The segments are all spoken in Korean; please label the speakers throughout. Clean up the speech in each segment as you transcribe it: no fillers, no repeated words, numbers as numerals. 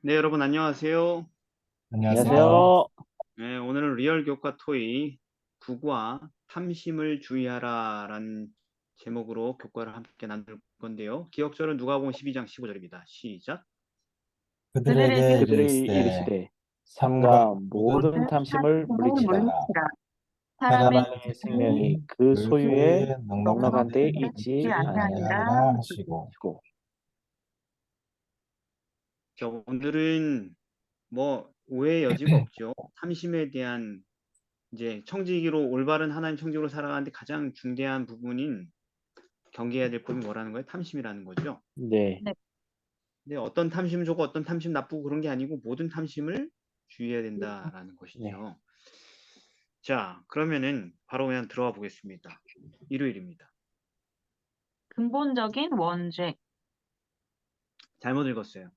Speaker 1: 네, 여러분 안녕하세요.
Speaker 2: 안녕하세요.
Speaker 3: 안녕하세요.
Speaker 1: 네, 오늘은 리얼 교과 토의 국어와 탐심을 주의하라라는 제목으로 교과를 함께 나눌 건데요. 기억절은 누가복음 12장 15절입니다. 시작.
Speaker 2: 그들에게
Speaker 4: 그들에게
Speaker 3: 그들이
Speaker 2: 이르시되
Speaker 3: 이르시되
Speaker 2: 삼가
Speaker 3: 삼가
Speaker 2: 모든
Speaker 3: 모든
Speaker 4: 모든
Speaker 3: 탐심을
Speaker 4: 탐심을
Speaker 3: 물리치라.
Speaker 4: 물리치라. 사람의
Speaker 3: 사람의
Speaker 4: 생명이
Speaker 3: 생명이 그
Speaker 2: 그
Speaker 3: 소유에
Speaker 2: 소유에 넉넉한
Speaker 3: 넉넉한
Speaker 2: 데
Speaker 3: 데
Speaker 4: 있지
Speaker 3: 있지
Speaker 4: 아니하니라
Speaker 2: 아니하니라
Speaker 4: 하시고.
Speaker 2: 하시고.
Speaker 3: 아니하시고.
Speaker 1: 자, 오늘은 뭐 오해의 여지가 없죠. 탐심에 대한 이제 청지기로 올바른 하나님 청지기로 살아가는데 가장 중대한 부분인 경계해야 될 법이 뭐라는 거예요? 탐심이라는 거죠.
Speaker 3: 네,
Speaker 4: 네.
Speaker 1: 근데 어떤 탐심 좋고 어떤 탐심 나쁘고 그런 게 아니고 모든 탐심을 주의해야
Speaker 4: 네.
Speaker 1: 된다라는
Speaker 3: 네.
Speaker 1: 것이죠. 자, 그러면은 바로 그냥 들어가 보겠습니다. 일요일입니다.
Speaker 4: 근본적인 원죄.
Speaker 1: 잘못 읽었어요.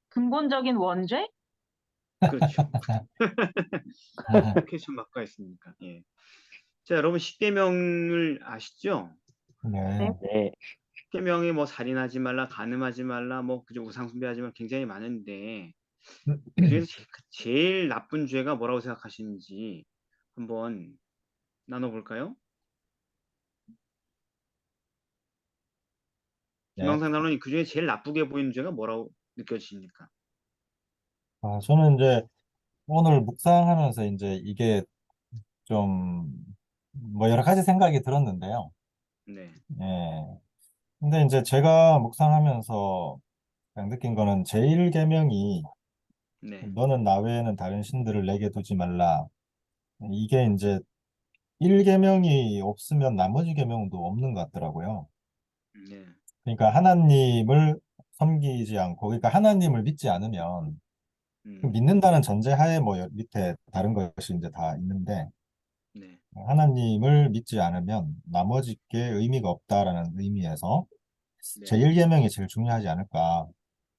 Speaker 4: 근본적인 원죄?
Speaker 1: 그렇죠. 퀘스천 마크가 있으니까. 예. 자, 여러분 십계명을 아시죠?
Speaker 4: 네.
Speaker 2: 네.
Speaker 3: 네.
Speaker 1: 십계명에 뭐 살인하지 말라, 간음하지 말라, 뭐 그저 우상 숭배하지 말라 굉장히 많은데 그중에서 제일 나쁜 죄가 뭐라고 생각하시는지 한번 나눠볼까요?
Speaker 2: 네.
Speaker 1: 김영상 단원이 그중에 제일 나쁘게 보이는 죄가 뭐라고 느껴지십니까?
Speaker 2: 저는 이제 오늘 묵상하면서 이제 이게 좀 뭐 여러 가지 생각이 들었는데요.
Speaker 1: 네,
Speaker 2: 예. 근데 이제 제가 묵상하면서 그냥 느낀 거는 제1계명이
Speaker 1: 네,
Speaker 2: 너는 나 외에는 다른 신들을 내게 두지 말라. 이게 이제 1계명이 없으면 나머지 계명도 없는 것 같더라고요.
Speaker 1: 네,
Speaker 2: 그러니까 하나님을 섬기지 않고, 그러니까 하나님을 믿지 않으면, 그
Speaker 1: 음,
Speaker 2: 믿는다는 전제하에 뭐 밑에 다른 것이 이제 다 있는데,
Speaker 1: 네,
Speaker 2: 하나님을 믿지 않으면 나머지 게 의미가 없다라는 의미에서
Speaker 1: 네,
Speaker 2: 제1계명이 제일 중요하지 않을까,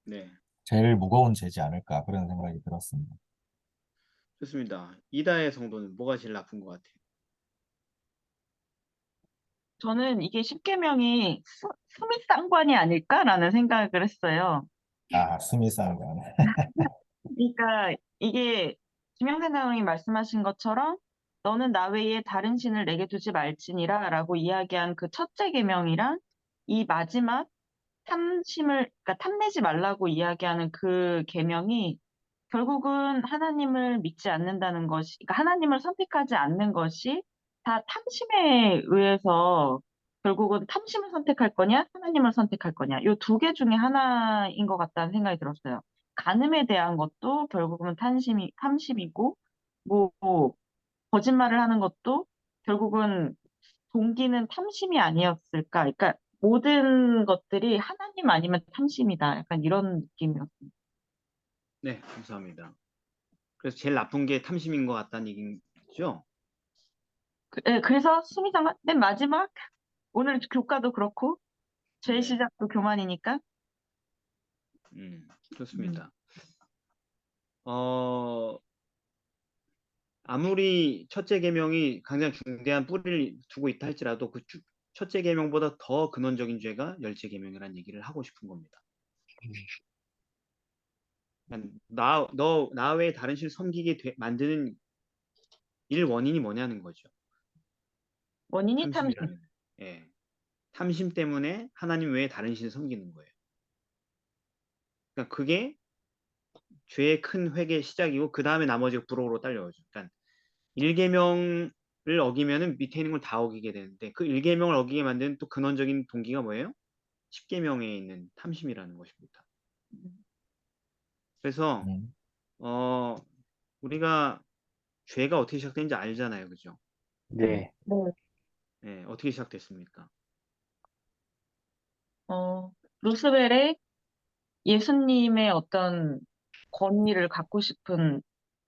Speaker 1: 네.
Speaker 2: 제일 무거운 죄지 않을까, 그런 생각이 들었습니다.
Speaker 1: 좋습니다. 이다의 성도는 뭐가 제일 나쁜 것 같아요?
Speaker 4: 저는 이게 십계명이 수미상관이 아닐까라는 생각을 했어요.
Speaker 2: 숨이 싸는 거네.
Speaker 4: 그러니까 이게 김영선 장로님 말씀하신 것처럼 너는 나 외에 다른 신을 내게 두지 말지니라라고 이야기한 그 첫째 계명이랑 이 마지막 그러니까 탐내지 말라고 이야기하는 그 계명이 결국은 하나님을 믿지 않는다는 것이, 그러니까 하나님을 선택하지 않는 것이 다 탐심에 의해서 결국은 탐심을 선택할 거냐, 하나님을 선택할 거냐, 요 두 개 중에 하나인 것 같다는 생각이 들었어요. 간음에 대한 것도 결국은 탐심이고, 뭐, 거짓말을 하는 것도 결국은 동기는 탐심이 아니었을까. 그러니까 모든 것들이 하나님 아니면 탐심이다. 약간 이런 느낌이었어요.
Speaker 1: 네, 감사합니다. 그래서 제일 나쁜 게 탐심인 것 같다는 얘기죠?
Speaker 4: 그래서 수미상관 맨 마지막 오늘 교과도 그렇고 제
Speaker 1: 네,
Speaker 4: 시작도 교만이니까. 음.
Speaker 1: 좋습니다. 어, 아무리 첫째 계명이 가장 중대한 뿌리를 두고 있다 할지라도 첫째 계명보다 더 근원적인 죄가 열째 계명이라는 얘기를 하고 싶은 겁니다. 그러니까 나 외에 다른 신을 섬기게 만드는 일 원인이 뭐냐는 거죠.
Speaker 4: 원인이 탐심.
Speaker 1: 탐심이라는. 예. 탐심 때문에 하나님 외에 다른 신을 섬기는 거예요. 그러니까 그게 죄의 큰 획의 시작이고 그 다음에 나머지가 부록으로 딸려오죠. 그러니까 1계명을 어기면은 밑에 있는 걸 다 어기게 되는데 그 1계명을 어기게 만드는 또 근원적인 동기가 뭐예요? 10계명에 있는 탐심이라는 것입니다. 그래서
Speaker 2: 음.
Speaker 1: 어, 우리가 죄가 어떻게 시작되는지 알잖아요. 그죠?
Speaker 2: 네.
Speaker 3: 네.
Speaker 4: 네.
Speaker 1: 예, 어떻게 시작됐습니까?
Speaker 4: 루스벨의 예수님의 어떤 권위를 갖고 싶은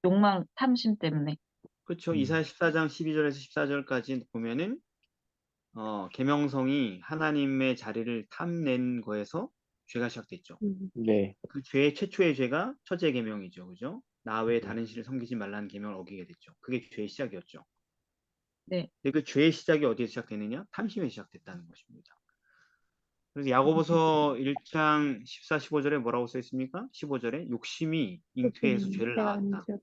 Speaker 4: 욕망, 탐심 때문에.
Speaker 1: 그렇죠.
Speaker 2: 음.
Speaker 1: 이사야 14장 12절에서 14절까지 보면은 계명성이 하나님의 자리를 탐낸 거에서 죄가 시작됐죠.
Speaker 3: 네.
Speaker 1: 그 죄의 최초의 죄가 첫째 계명이죠. 그죠? 나 외에
Speaker 3: 네.
Speaker 1: 다른 신을 섬기지 말라는 계명을 어기게 됐죠. 그게 죄의 시작이었죠.
Speaker 4: 네.
Speaker 1: 근데 그 죄의 시작이 어디에 시작되느냐? 탐심에 시작됐다는 것입니다. 그래서 야고보서 1장 14, 15절에 뭐라고 써 있습니까? 15절에 욕심이 잉태해서 죄를
Speaker 3: 제가
Speaker 1: 낳았다.
Speaker 3: 문제였죠.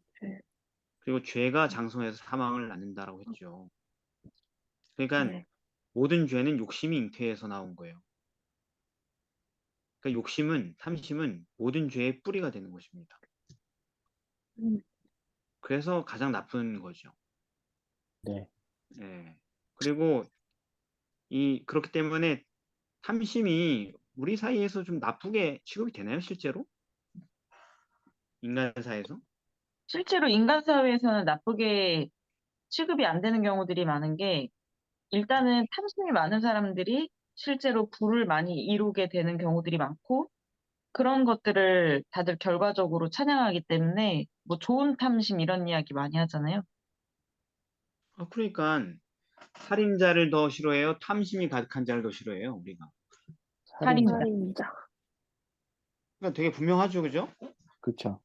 Speaker 1: 그리고 죄가 장성해서 사망을 낳는다라고 했죠. 그러니까
Speaker 3: 네.
Speaker 1: 모든 죄는 욕심이 잉태해서 나온 거예요. 그러니까 탐심은 모든 죄의 뿌리가 되는 것입니다.
Speaker 3: 음,
Speaker 1: 그래서 가장 나쁜 거죠.
Speaker 5: 네.
Speaker 1: 예. 그리고 그렇기 때문에 탐심이 우리 사이에서 좀 나쁘게 취급이 되나요, 실제로? 인간 사이에서?
Speaker 4: 실제로 인간 사회에서는 나쁘게 취급이 안 되는 경우들이 많은 게 일단은 탐심이 많은 사람들이 실제로 부를 많이 이루게 되는 경우들이 많고 그런 것들을 다들 결과적으로 찬양하기 때문에 뭐 좋은 탐심 이런 이야기 많이 하잖아요.
Speaker 1: 그러니까 살인자를 더 싫어해요? 탐심이 가득한 자를 더 싫어해요, 우리가?
Speaker 4: 살인자.
Speaker 3: 살인자.
Speaker 1: 그러니까 되게 분명하죠, 그죠?
Speaker 5: 그쵸.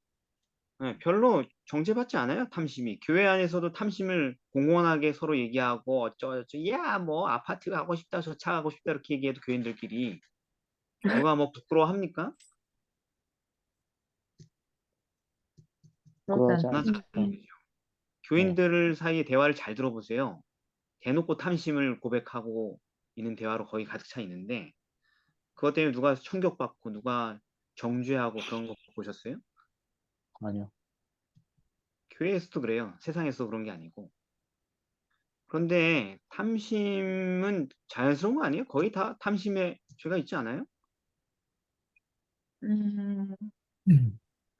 Speaker 1: 네, 별로 정죄받지 않아요, 탐심이. 교회 안에서도 탐심을 공공하게 서로 얘기하고 어쩌고저쩌고 야, 뭐 아파트 가고 싶다, 저 차 가고 싶다 이렇게 얘기해도 교인들끼리 누가 뭐 부끄러워합니까?
Speaker 4: 그렇지
Speaker 5: 그러지
Speaker 4: 않죠.
Speaker 1: 나
Speaker 5: 않죠.
Speaker 1: 교인들 사이에 대화를 잘 들어보세요. 대놓고 탐심을 고백하고 있는 대화로 거의 가득 차 있는데 그것 때문에 누가 총격받고 누가 정죄하고 그런 거 보셨어요?
Speaker 5: 아니요.
Speaker 1: 교회에서도 그래요. 세상에서 그런 게 아니고. 그런데 탐심은 자연스러운 거 아니에요? 거의 다 탐심에 죄가 있지 않아요?
Speaker 4: 음,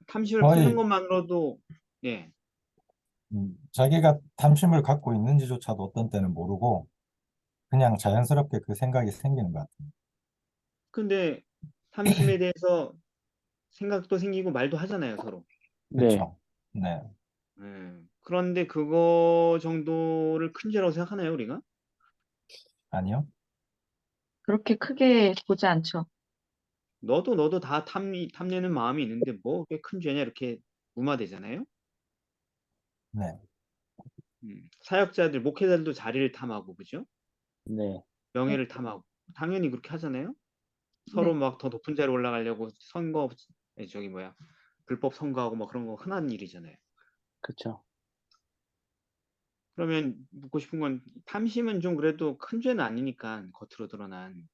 Speaker 1: 탐심을 품는
Speaker 2: 거의
Speaker 1: 것만으로도 예.
Speaker 2: 자기가 탐심을 갖고 있는지조차도 어떤 때는 모르고 그냥 자연스럽게 그 생각이 생기는 것 같아요.
Speaker 1: 근데 탐심에 대해서 생각도 생기고 말도 하잖아요, 서로.
Speaker 5: 네.
Speaker 2: 그렇죠? 네.
Speaker 1: 그런데 그거 정도를 큰 죄라고 생각하나요, 우리가?
Speaker 2: 아니요?
Speaker 4: 그렇게 크게 보지 않죠.
Speaker 1: 너도 다 탐내는 마음이 있는데 뭐 그게 큰 죄냐 이렇게 무마되잖아요.
Speaker 2: 네.
Speaker 1: 사역자들, 목회자들도 자리를 탐하고 그죠?
Speaker 5: 네.
Speaker 1: 명예를 탐하고 당연히 그렇게 하잖아요. 서로
Speaker 4: 네.
Speaker 1: 막 더 높은 자리에 올라가려고 선거 저기 뭐야 불법 선거하고 막 그런 거 흔한 일이잖아요.
Speaker 5: 그쵸.
Speaker 1: 그러면 묻고 싶은 건 탐심은 좀 그래도 큰 죄는 아니니까 겉으로 드러난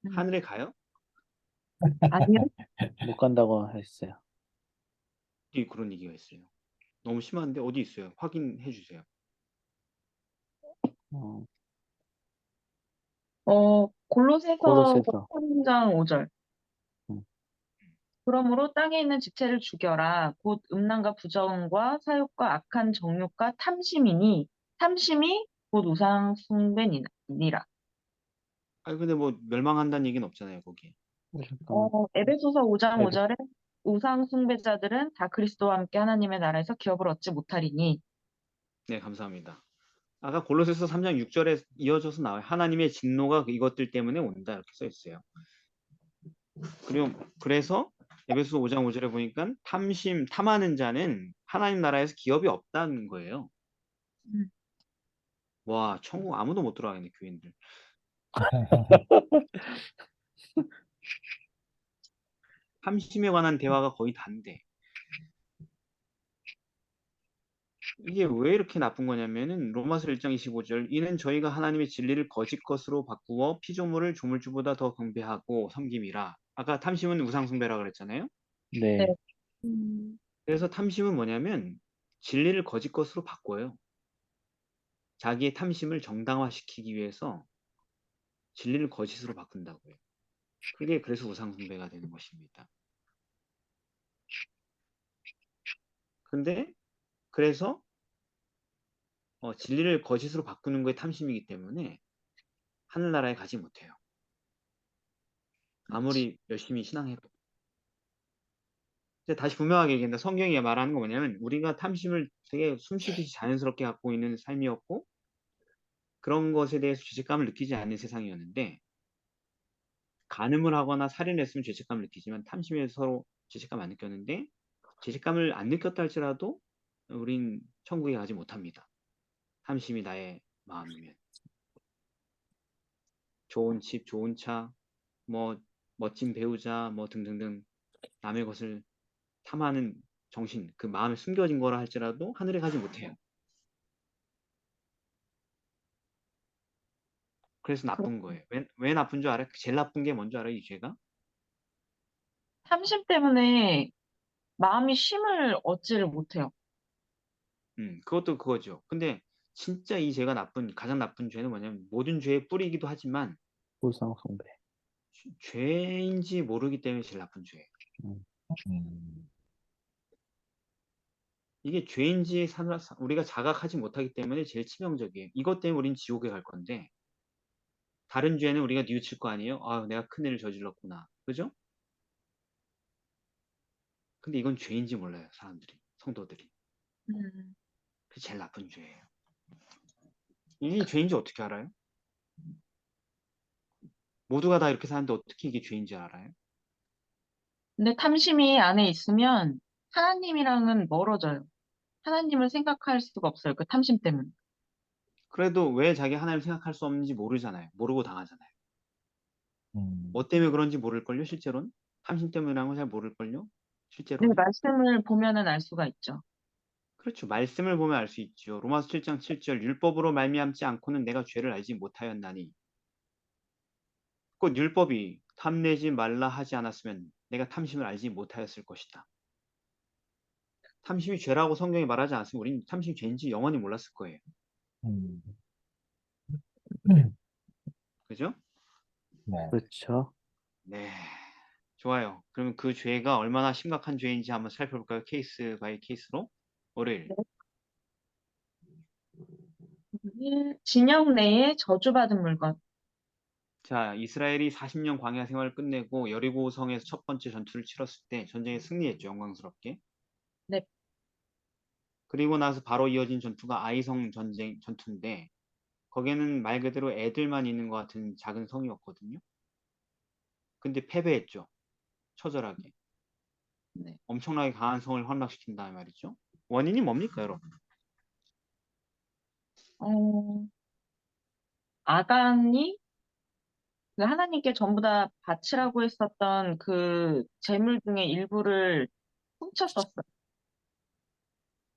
Speaker 4: 음,
Speaker 1: 하늘에 가요?
Speaker 4: 아니요.
Speaker 5: 못 간다고 했어요.
Speaker 1: 어디 그런 얘기가 있어요. 너무 심한데 어디 있어요? 확인해 주세요.
Speaker 5: 어,
Speaker 4: 골로새서
Speaker 5: 골로새서.
Speaker 4: 3장 5절.
Speaker 5: 음,
Speaker 4: 그러므로 땅에 있는 지체를 죽여라. 곧 음란과 부정과 사욕과 악한 정욕과 탐심이니 탐심이 곧 우상 숭배니라.
Speaker 1: 근데 뭐 멸망한다는 얘기는 없잖아요, 거기.
Speaker 5: 잠깐만.
Speaker 4: 에베소서 5장
Speaker 5: 에베,
Speaker 4: 5절에 우상 숭배자들은 다 그리스도와 함께 하나님의 나라에서 기업을 얻지 못하리니.
Speaker 1: 네, 감사합니다. 아까 골로새서 3장 6절에 이어져서 나와요. 하나님의 진노가 이것들 때문에 온다 이렇게 써 있어요. 그리고 그래서 에베소서 5장 5절에 보니까 탐하는 자는 하나님 나라에서 기업이 없다는 거예요.
Speaker 4: 음.
Speaker 1: 와, 천국 아무도 못 들어가겠네, 교인들. 탐심에 관한 대화가 거의 다인데 이게 왜 이렇게 나쁜 거냐면은 로마서 1장 25절 이는 저희가 하나님의 진리를 거짓 것으로 바꾸어 피조물을 조물주보다 더 경배하고 섬김이라. 아까 탐심은 우상 숭배라 그랬잖아요.
Speaker 5: 네.
Speaker 4: 네.
Speaker 3: 음,
Speaker 1: 그래서 탐심은 뭐냐면 진리를 거짓 것으로 바꿔요. 자기의 탐심을 정당화시키기 위해서 진리를 거짓으로 바꾼다고요. 그게 그래서 우상 숭배가 되는 것입니다. 근데 그래서 진리를 거짓으로 바꾸는 거에 탐심이기 때문에 하늘나라에 가지 못해요. 아무리 열심히 신앙해도. 다시 분명하게 얘기한다. 성경이 말하는 거 뭐냐면 우리가 탐심을 되게 숨쉬듯이 자연스럽게 갖고 있는 삶이었고 그런 것에 대해서 죄책감을 느끼지 않는 세상이었는데 간음을 하거나 살인을 했으면 죄책감을 느끼지만 탐심에서 서로 죄책감 안 느꼈는데 죄책감을 안 느꼈다 할지라도 우린 천국에 가지 못합니다. 탐심이 나의 마음이면. 좋은 집, 좋은 차, 뭐 멋진 배우자, 뭐 등등등 남의 것을 탐하는 정신, 그 마음에 숨겨진 거라 할지라도 하늘에 가지 못해요. 그래서 나쁜 거예요. 왜 나쁜 줄 알아요? 제일 나쁜 게 뭔 줄 알아요, 이 죄가?
Speaker 4: 탐심 때문에 마음이 쉼을 얻지를 못해요.
Speaker 1: 그것도 그거죠. 근데 진짜 이 죄가 가장 나쁜 죄는 뭐냐면 모든 죄의 뿌리이기도 하지만
Speaker 5: 우상 숭배.
Speaker 1: 죄인지 모르기 때문에 제일 나쁜 죄예요.
Speaker 5: 음,
Speaker 2: 음,
Speaker 1: 이게 죄인지 우리가 자각하지 못하기 때문에 제일 치명적이에요. 이것 때문에 우린 지옥에 갈 건데 다른 죄는 우리가 뉘우칠 거 아니에요? 아, 내가 큰일을 저질렀구나. 그죠? 근데 이건 죄인지 몰라요, 사람들이, 성도들이.
Speaker 4: 음.
Speaker 1: 그게 제일 나쁜 죄예요. 이게 죄인지 어떻게 알아요? 모두가 다 이렇게 사는데 어떻게 이게 죄인지 알아요?
Speaker 4: 근데 탐심이 안에 있으면 하나님이랑은 멀어져요. 하나님을 생각할 수가 없어요. 그 탐심 때문에.
Speaker 1: 그래도 왜 자기 하나님을 생각할 수 없는지 모르잖아요. 모르고 당하잖아요.
Speaker 2: 음,
Speaker 1: 뭐 때문에 그런지 모를걸요, 실제로는? 탐심 때문이라는 건 잘 모를걸요,
Speaker 4: 네,
Speaker 1: 실제로는?
Speaker 4: 말씀을 보면은 알 수가 있죠.
Speaker 1: 그렇죠. 말씀을 보면 알 수 있죠. 로마서 7장 7절 율법으로 말미암지 않고는 내가 죄를 알지 못하였나니. 곧 율법이 탐내지 말라 하지 않았으면 내가 탐심을 알지 못하였을 것이다. 탐심이 죄라고 성경이 말하지 않았으면 우리는 탐심이 죄인지 영원히 몰랐을 거예요.
Speaker 2: 음.
Speaker 1: 그죠?
Speaker 2: 네.
Speaker 5: 그렇죠.
Speaker 1: 네. 좋아요. 그러면 그 죄가 얼마나 심각한 죄인지 한번 살펴볼까요? 케이스 바이 케이스로. 월요일.
Speaker 4: 진영 내에 저주받은 물건.
Speaker 1: 자, 이스라엘이 40년 광야 생활을 끝내고 여리고 성에서 첫 번째 전투를 치렀을 때 전쟁에 승리했죠. 영광스럽게.
Speaker 4: 네.
Speaker 1: 그리고 나서 바로 이어진 전투가 아이성 전투인데 거기에는 말 그대로 애들만 있는 것 같은 작은 성이었거든요. 근데 패배했죠. 처절하게.
Speaker 4: 네.
Speaker 1: 엄청나게 강한 성을 함락시킨 다음에 말이죠. 원인이 뭡니까, 여러분?
Speaker 4: 어, 아간이 그 하나님께 전부 다 바치라고 했었던 그 재물 중에 일부를 훔쳤었어요.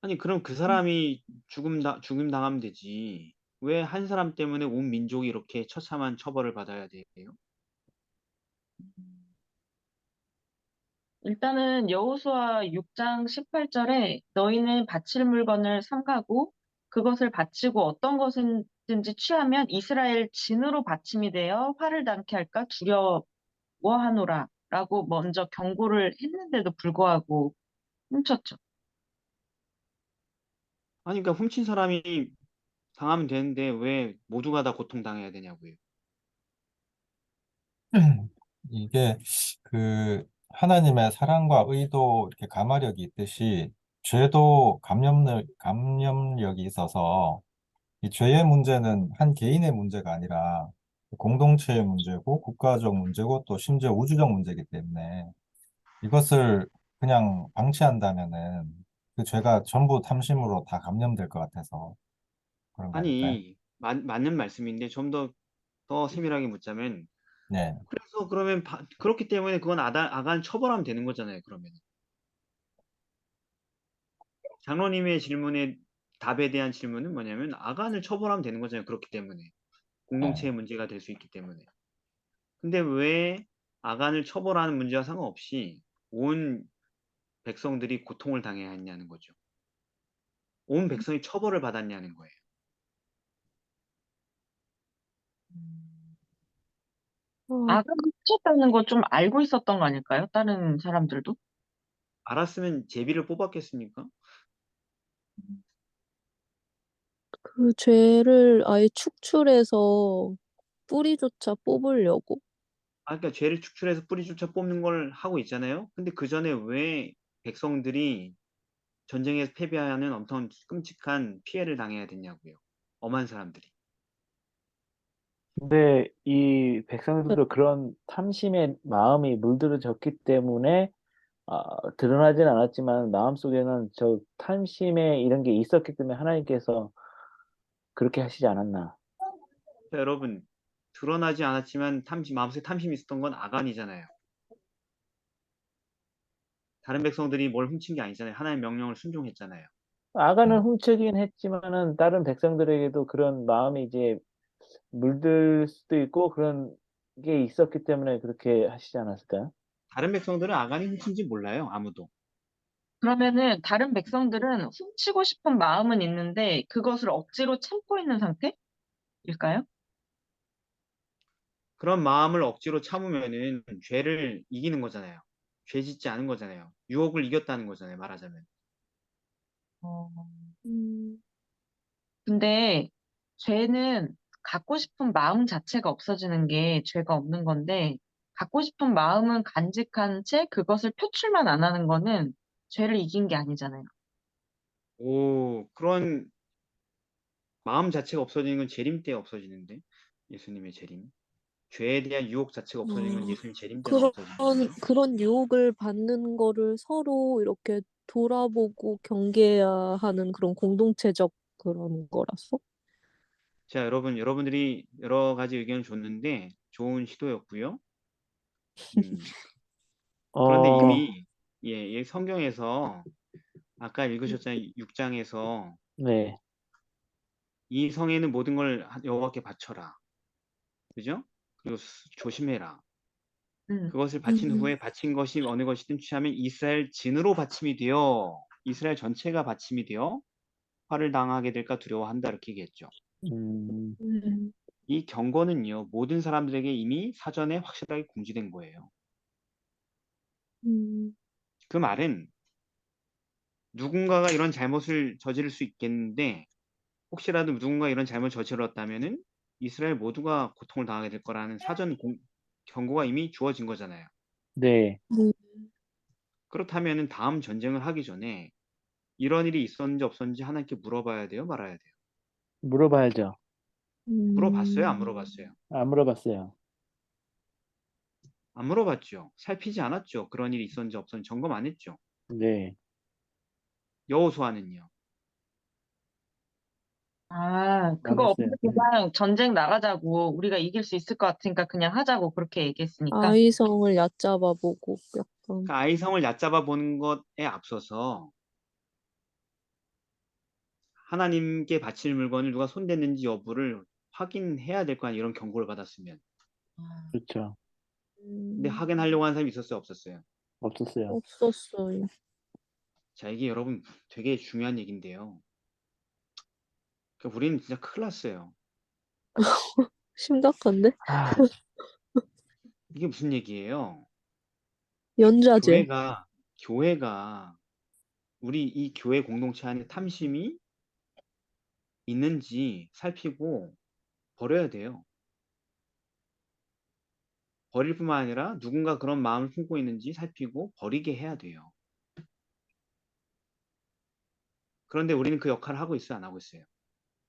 Speaker 1: 아니, 그럼 그 사람이 죽임 당하면 되지. 왜 한 사람 때문에 온 민족이 이렇게 처참한 처벌을 받아야 돼요?
Speaker 4: 일단은 여호수아 6장 18절에 너희는 바칠 물건을 삼가고 그것을 바치고 어떤 것든지 취하면 이스라엘 진으로 바침이 되어 화를 당케 할까 두려워하노라 라고 먼저 경고를 했는데도 불구하고 훔쳤죠.
Speaker 1: 아니, 그러니까 훔친 사람이 당하면 되는데 왜 모두가 다 고통당해야 되냐고요.
Speaker 2: 이게 그 하나님의 사랑과 의도 이렇게 가마력이 있듯이 죄도 감염력이 있어서 이 죄의 문제는 한 개인의 문제가 아니라 공동체의 문제고 국가적 문제고 또 심지어 우주적 문제이기 때문에 이것을 그냥 방치한다면은 그 죄가 전부 탐심으로 다 감염될 것 같아서 그런 거 아닐까요?
Speaker 1: 아니, 맞는 말씀인데 좀 더 세밀하게 묻자면
Speaker 2: 네.
Speaker 1: 그래서 그러면 그렇기 때문에 그건 아간 처벌하면 되는 거잖아요, 그러면. 장로님의 질문에 답에 대한 질문은 뭐냐면 아간을 처벌하면 되는 거잖아요, 그렇기 때문에.
Speaker 2: 네.
Speaker 1: 공동체의 문제가 될 수 있기 때문에. 근데 왜 아간을 처벌하는 문제와 상관없이 온 백성들이 고통을 당해야 했냐는 거죠. 온 백성이 처벌을 받았냐는 거예요.
Speaker 3: 어,
Speaker 4: 아간 훔쳤다는 거 좀 알고 있었던 거 아닐까요? 다른 사람들도?
Speaker 1: 알았으면 제비를 뽑았겠습니까?
Speaker 3: 그 죄를 아예 축출해서 뿌리조차 뽑으려고.
Speaker 1: 그러니까 죄를 축출해서 뿌리조차 뽑는 걸 하고 있잖아요. 근데 그 전에 왜 백성들이 전쟁에서 패배하는 엄청 끔찍한 피해를 당해야 됐냐고요. 엄한 사람들이.
Speaker 5: 근데 이 백성들도 그런 탐심의 마음이 물들어졌기 때문에 드러나진 않았지만 마음속에는 저 탐심의 이런 게 있었기 때문에 하나님께서 그렇게 하시지 않았나.
Speaker 1: 자, 여러분 드러나지 않았지만 마음속에 탐심이 있었던 건 아간이잖아요. 다른 백성들이 뭘 훔친 게 아니잖아요. 하나님의 명령을 순종했잖아요.
Speaker 5: 아간은
Speaker 2: 음.
Speaker 5: 훔치긴 했지만은 다른 백성들에게도 그런 마음이 이제 물들 수도 있고 그런 게 있었기 때문에 그렇게 하시지 않았을까요?
Speaker 1: 다른 백성들은 아간이 훔친지 몰라요. 아무도.
Speaker 4: 그러면은 다른 백성들은 훔치고 싶은 마음은 있는데 그것을 억지로 참고 있는 상태일까요?
Speaker 1: 그런 마음을 억지로 참으면은 죄를 이기는 거잖아요. 죄 짓지 않은 거잖아요. 유혹을 이겼다는 거잖아요. 말하자면.
Speaker 4: 어,
Speaker 3: 음,
Speaker 4: 근데 죄는 갖고 싶은 마음 자체가 없어지는 게 죄가 없는 건데 갖고 싶은 마음은 간직한 채 그것을 표출만 안 하는 거는 죄를 이긴 게 아니잖아요.
Speaker 1: 오, 그런 마음 자체가 없어지는 건 재림 때 없어지는데. 예수님의 재림. 죄에 대한 유혹 자체가 없어지는 건
Speaker 3: 아,
Speaker 1: 예수님 재림 때만
Speaker 3: 그런,
Speaker 1: 없어지는 거예요.
Speaker 3: 그런 유혹을 받는 거를 서로 이렇게 돌아보고 경계해야 하는 그런 공동체적 그런 거라서?
Speaker 1: 자, 여러분들이 여러 가지 의견을 줬는데 좋은 시도였고요. 음, 그런데
Speaker 3: 근,
Speaker 5: 어,
Speaker 1: 이미 예, 성경에서 아까 읽으셨잖아요. 6장에서
Speaker 5: 네,
Speaker 1: 이 성에는 모든 걸 여호와께 바쳐라. 그죠? 그리고 조심해라.
Speaker 4: 음.
Speaker 1: 그것을 바친
Speaker 3: 음,
Speaker 1: 후에 바친 것이 어느 것이든 취하면 이스라엘 진으로 바침이 되어 이스라엘 전체가 바침이 되어 화를 당하게 될까 두려워한다 이렇게 얘기했죠.
Speaker 5: 음,
Speaker 3: 음,
Speaker 1: 이 경고는요. 모든 사람들에게 이미 사전에 확실하게 공지된 거예요.
Speaker 3: 음,
Speaker 1: 그 말은 누군가가 이런 잘못을 저지를 수 있겠는데 혹시라도 누군가 이런 잘못을 저질렀다면은 이스라엘 모두가 고통을 당하게 될 거라는 경고가 이미 주어진 거잖아요.
Speaker 5: 네,
Speaker 3: 음,
Speaker 1: 그렇다면은 다음 전쟁을 하기 전에 이런 일이 있었는지 없었는지 하나님께 물어봐야 돼요, 말아야 돼요.
Speaker 5: 물어봐야죠.
Speaker 1: 물어봤어요, 안
Speaker 3: 음,
Speaker 1: 물어봤어요?
Speaker 5: 안 물어봤어요.
Speaker 1: 안 물어봤죠. 살피지 않았죠. 그런 일이 있었는지 없었는지 점검 안 했죠.
Speaker 5: 네,
Speaker 1: 여호수아는요.
Speaker 4: 아,
Speaker 5: 안
Speaker 4: 그거 없이
Speaker 5: 했어요.
Speaker 4: 그냥 전쟁 나가자고 우리가 이길 수 있을 것 같으니까 그냥 하자고 그렇게 얘기했으니까.
Speaker 3: 아이성을 얕잡아 보고 약간,
Speaker 1: 그 아이성을 얕잡아 보는 것에 앞서서 하나님께 바칠 물건을 누가 손댔는지 여부를 확인해야 될 거 아니에요. 이런 경고를 받았으면.
Speaker 4: 아,
Speaker 5: 그렇죠.
Speaker 1: 근데
Speaker 3: 음,
Speaker 1: 확인하려고 하는 사람이 있었어요, 없었어요?
Speaker 5: 없었어요.
Speaker 3: 없었어요.
Speaker 1: 자, 이게 여러분 되게 중요한 얘기인데요. 그러니까 우리는 진짜 큰일 났어요.
Speaker 3: 심각한데?
Speaker 5: 아,
Speaker 1: 이게 무슨 얘기예요?
Speaker 3: 연좌제.
Speaker 1: 교회가 우리 이 교회 공동체 안에 탐심이 있는지 살피고 버려야 돼요. 버릴 뿐만 아니라 누군가 그런 마음을 품고 있는지 살피고 버리게 해야 돼요. 그런데 우리는 그 역할을 하고 있어요, 안 하고 있어요?